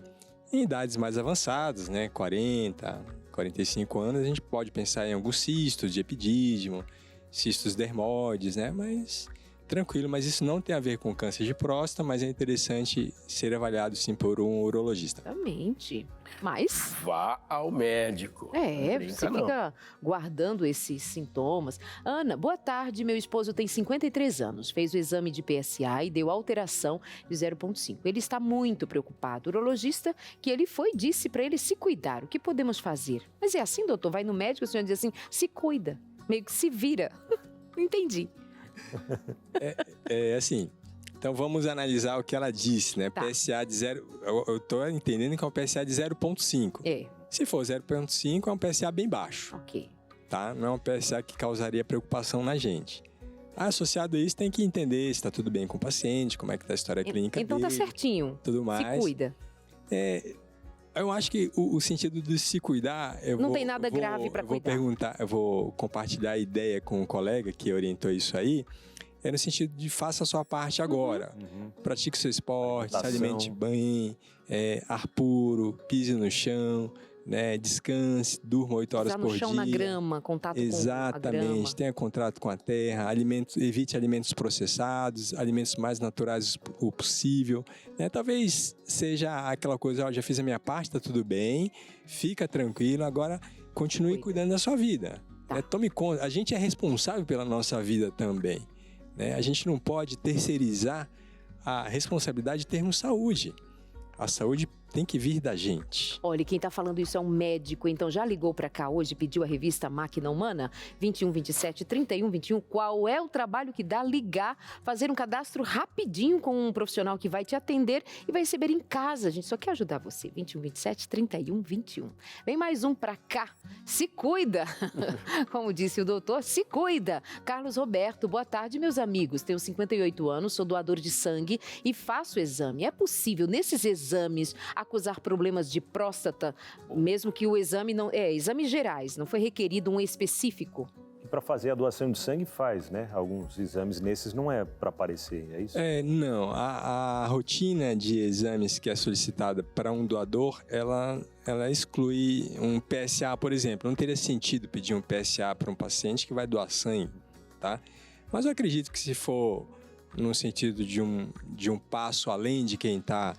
Em idades mais avançadas, né? 40, 45 anos, a gente pode pensar em alguns cistos de epidídimo, cistos dermoides, né? Mas... tranquilo, mas isso não tem a ver com câncer de próstata, mas é interessante ser avaliado sim por um urologista. Exatamente. Mas... vá ao médico. Você fica guardando esses sintomas. Ana, boa tarde. Meu esposo tem 53 anos. Fez o exame de PSA e deu alteração de 0,5. Ele está muito preocupado. O urologista que ele foi disse para ele se cuidar. O que podemos fazer? Mas é assim, doutor? Vai no médico, o senhor diz assim, se cuida. Meio que se vira. Não entendi. É assim, então vamos analisar o que ela disse, né? Tá. PSA de 0... Eu tô entendendo que é um PSA de 0,5. É. Se for 0,5, é um PSA bem baixo. Ok. Tá? Não é um PSA que causaria preocupação na gente. Associado a isso, tem que entender se está tudo bem com o paciente, como é que tá a história clínica então dele. Então tá certinho. Tudo mais. Se cuida. Eu acho que o sentido de se cuidar... Não tem nada grave para cuidar. Eu vou compartilhar a ideia com um colega que orientou isso aí, no sentido de faça a sua parte agora. Pratique o seu esporte, se alimente bem, ar puro, pise no chão, né? Descanse, durma 8 horas por dia. Pisar no chão na grama, contato com a grama. Exatamente, tenha contato com a terra, evite alimentos processados, alimentos mais naturais o possível. Né? Talvez seja aquela coisa, já fiz a minha parte, tá tudo bem, fica tranquilo, agora continue cuidando da sua vida. Né? Tome conta, a gente é responsável pela nossa vida também. Né? A gente não pode terceirizar a responsabilidade de termos saúde. A saúde tem que vir da gente. Olha, quem está falando isso é um médico, então já ligou para cá hoje, pediu a revista Máquina Humana, 21 27 31 21. Qual é o trabalho que dá? Ligar, fazer um cadastro rapidinho com um profissional que vai te atender e vai receber em casa. A gente só quer ajudar você. 21 27 31 21. Vem mais um para cá. Se cuida. Como disse o doutor, se cuida. Carlos Roberto, boa tarde, meus amigos. Tenho 58 anos, sou doador de sangue e faço exame. É possível, nesses exames, acusar problemas de próstata, mesmo que o exame não... exames gerais, não foi requerido um específico? Para fazer a doação de sangue faz, né? Alguns exames nesses não é para aparecer, é isso? Não, a rotina de exames que é solicitada para um doador, ela exclui um PSA, por exemplo. Não teria sentido pedir um PSA para um paciente que vai doar sangue, tá? Mas eu acredito que se for no sentido de um passo além de quem está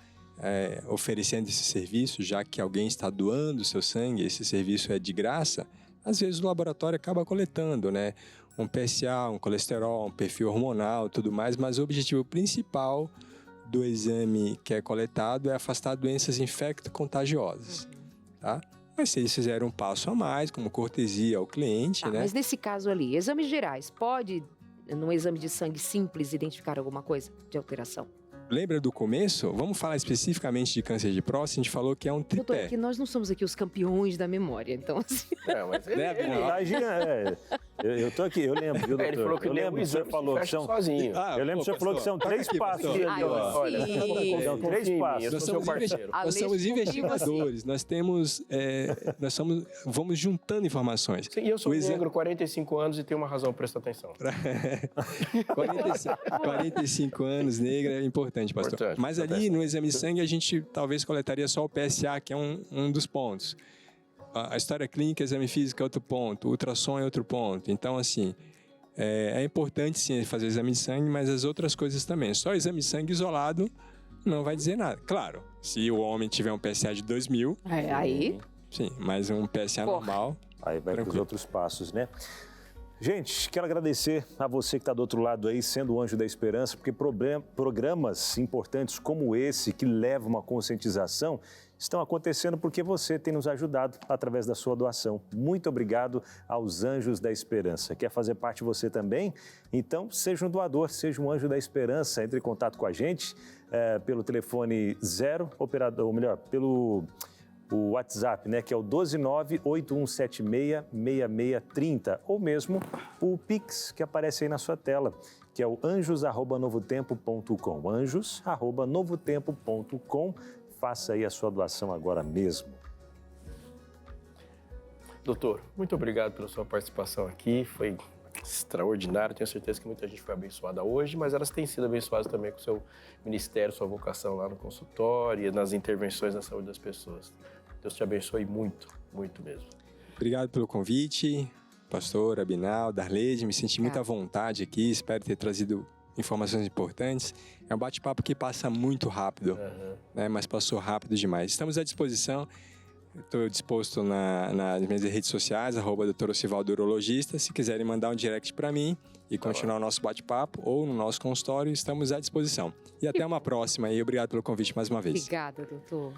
oferecendo esse serviço, já que alguém está doando seu sangue, esse serviço é de graça, às vezes o laboratório acaba coletando, né? Um PSA, um colesterol, um perfil hormonal, tudo mais, mas o objetivo principal do exame que é coletado é afastar doenças infecto-contagiosas, tá? Mas se eles fizerem um passo a mais, como cortesia ao cliente, né? Mas nesse caso ali, exames gerais, pode, num exame de sangue simples, identificar alguma coisa de alteração? Lembra do começo? Vamos falar especificamente de câncer de próstata. A gente falou que é um tripé. Doutor, é que nós não somos aqui os campeões da memória, então assim... Mas eu tô aqui, eu lembro, viu, doutor? Ele falou que eu lembro, o senhor falou que são... sozinho. Eu lembro que o senhor falou que são 3 passos. Olha, são 3 passos. Eu sou seu parceiro. Nós somos investigadores, nós temos... vamos juntando informações. Sim, eu sou negro, 45 anos e tenho uma razão, presta atenção. 45 anos, negra, é importante, pastor. Importante, mas ali no exame de sangue a gente talvez coletaria só o PSA, que é um dos pontos. A história clínica, exame físico é outro ponto, o ultrassom é outro ponto. Então, assim, é importante sim fazer exame de sangue, mas as outras coisas também. Só exame de sangue isolado não vai dizer nada. Claro, se o homem tiver um PSA de 2000... aí... Sim, mas um PSA normal... Aí vai para os outros passos, né? Gente, quero agradecer a você que está do outro lado aí, sendo o anjo da esperança, porque programas importantes como esse, que levam uma conscientização, estão acontecendo porque você tem nos ajudado através da sua doação. Muito obrigado aos Anjos da Esperança. Quer fazer parte você também? Então, seja um doador, seja um anjo da esperança. Entre em contato com a gente pelo telefone 0, operador, ou melhor, pelo... o WhatsApp, né, que é o 12981766630, ou mesmo o Pix, que aparece aí na sua tela, que é o anjos@novotempo.com, anjos@novotempo.com. Faça aí a sua doação agora mesmo. Doutor, muito obrigado pela sua participação aqui, foi extraordinário, tenho certeza que muita gente foi abençoada hoje, mas elas têm sido abençoadas também com o seu ministério, sua vocação lá no consultório e nas intervenções na saúde das pessoas. Deus te abençoe muito, muito mesmo. Obrigado pelo convite, pastor Abinal, Darleide, me senti muito à vontade aqui, espero ter trazido informações importantes. É um bate-papo que passa muito rápido, né, mas passou rápido demais. Estamos à disposição. Estou disposto nas minhas redes sociais, @Dr. Osivaldo Urologista. Se quiserem mandar um direct para mim e continuar o nosso bate-papo ou no nosso consultório, estamos à disposição. E até uma próxima e obrigado pelo convite mais uma vez. Obrigada, doutor.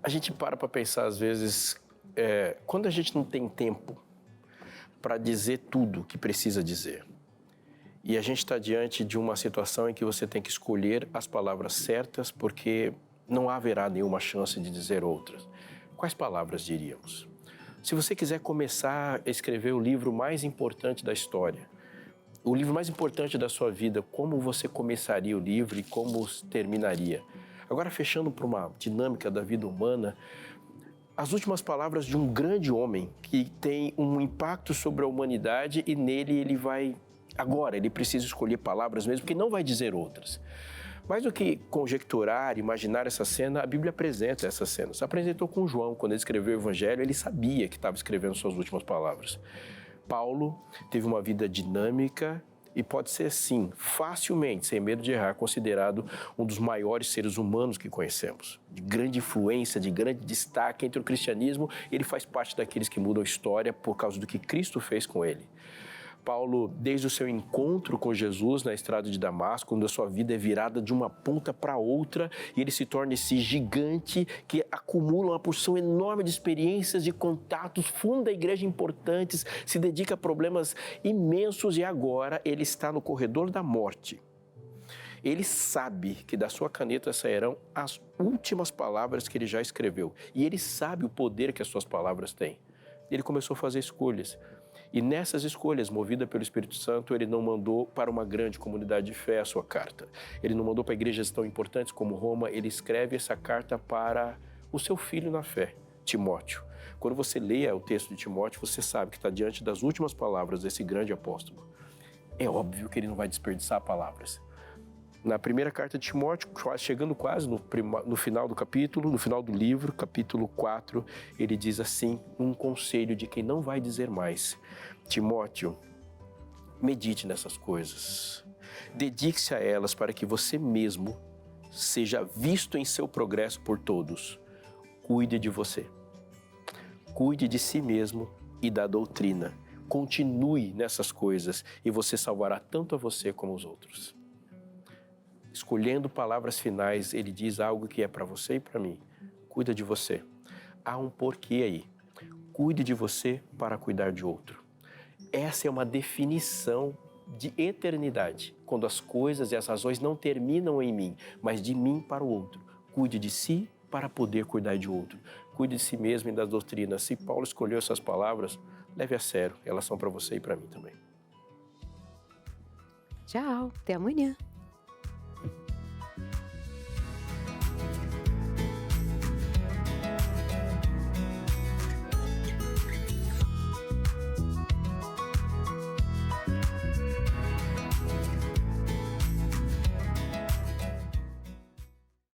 A gente para pensar, às vezes, quando a gente não tem tempo para dizer tudo que precisa dizer, e a gente está diante de uma situação em que você tem que escolher as palavras certas, porque não haverá nenhuma chance de dizer outras. Quais palavras diríamos? Se você quiser começar a escrever o livro mais importante da história, o livro mais importante da sua vida, como você começaria o livro e como terminaria? Agora, fechando para uma dinâmica da vida humana, as últimas palavras de um grande homem que tem um impacto sobre a humanidade e nele ele vai... Agora, ele precisa escolher palavras mesmo, porque não vai dizer outras. Mais do que conjecturar, imaginar essa cena, a Bíblia apresenta essa cena. Se apresentou com João, quando ele escreveu o Evangelho, ele sabia que estava escrevendo suas últimas palavras. Paulo teve uma vida dinâmica e pode ser, sim, facilmente, sem medo de errar, considerado um dos maiores seres humanos que conhecemos. De grande influência, de grande destaque entre o cristianismo, ele faz parte daqueles que mudam a história por causa do que Cristo fez com ele. Paulo, desde o seu encontro com Jesus na estrada de Damasco, quando a sua vida é virada de uma ponta para outra e ele se torna esse gigante que acumula uma porção enorme de experiências, de contatos, funda a igreja importantes, se dedica a problemas imensos e agora ele está no corredor da morte. Ele sabe que da sua caneta sairão as últimas palavras que ele já escreveu e ele sabe o poder que as suas palavras têm. Ele começou a fazer escolhas. E nessas escolhas, movida pelo Espírito Santo, ele não mandou para uma grande comunidade de fé a sua carta. Ele não mandou para igrejas tão importantes como Roma, ele escreve essa carta para o seu filho na fé, Timóteo. Quando você lê o texto de Timóteo, você sabe que está diante das últimas palavras desse grande apóstolo. É óbvio que ele não vai desperdiçar palavras. Na primeira carta de Timóteo, chegando quase no final do capítulo, no final do livro, capítulo 4, ele diz assim, um conselho de quem não vai dizer mais. Timóteo, medite nessas coisas. Dedique-se a elas para que você mesmo seja visto em seu progresso por todos. Cuide de você. Cuide de si mesmo e da doutrina. Continue nessas coisas e você salvará tanto a você como os outros. Escolhendo palavras finais, ele diz algo que é para você e para mim. Cuida de você. Há um porquê aí. Cuide de você para cuidar de outro. Essa é uma definição de eternidade, quando as coisas e as razões não terminam em mim, mas de mim para o outro. Cuide de si para poder cuidar de outro. Cuide de si mesmo e das doutrinas. Se Paulo escolheu essas palavras, leve a sério. Elas são para você e para mim também. Tchau, até amanhã.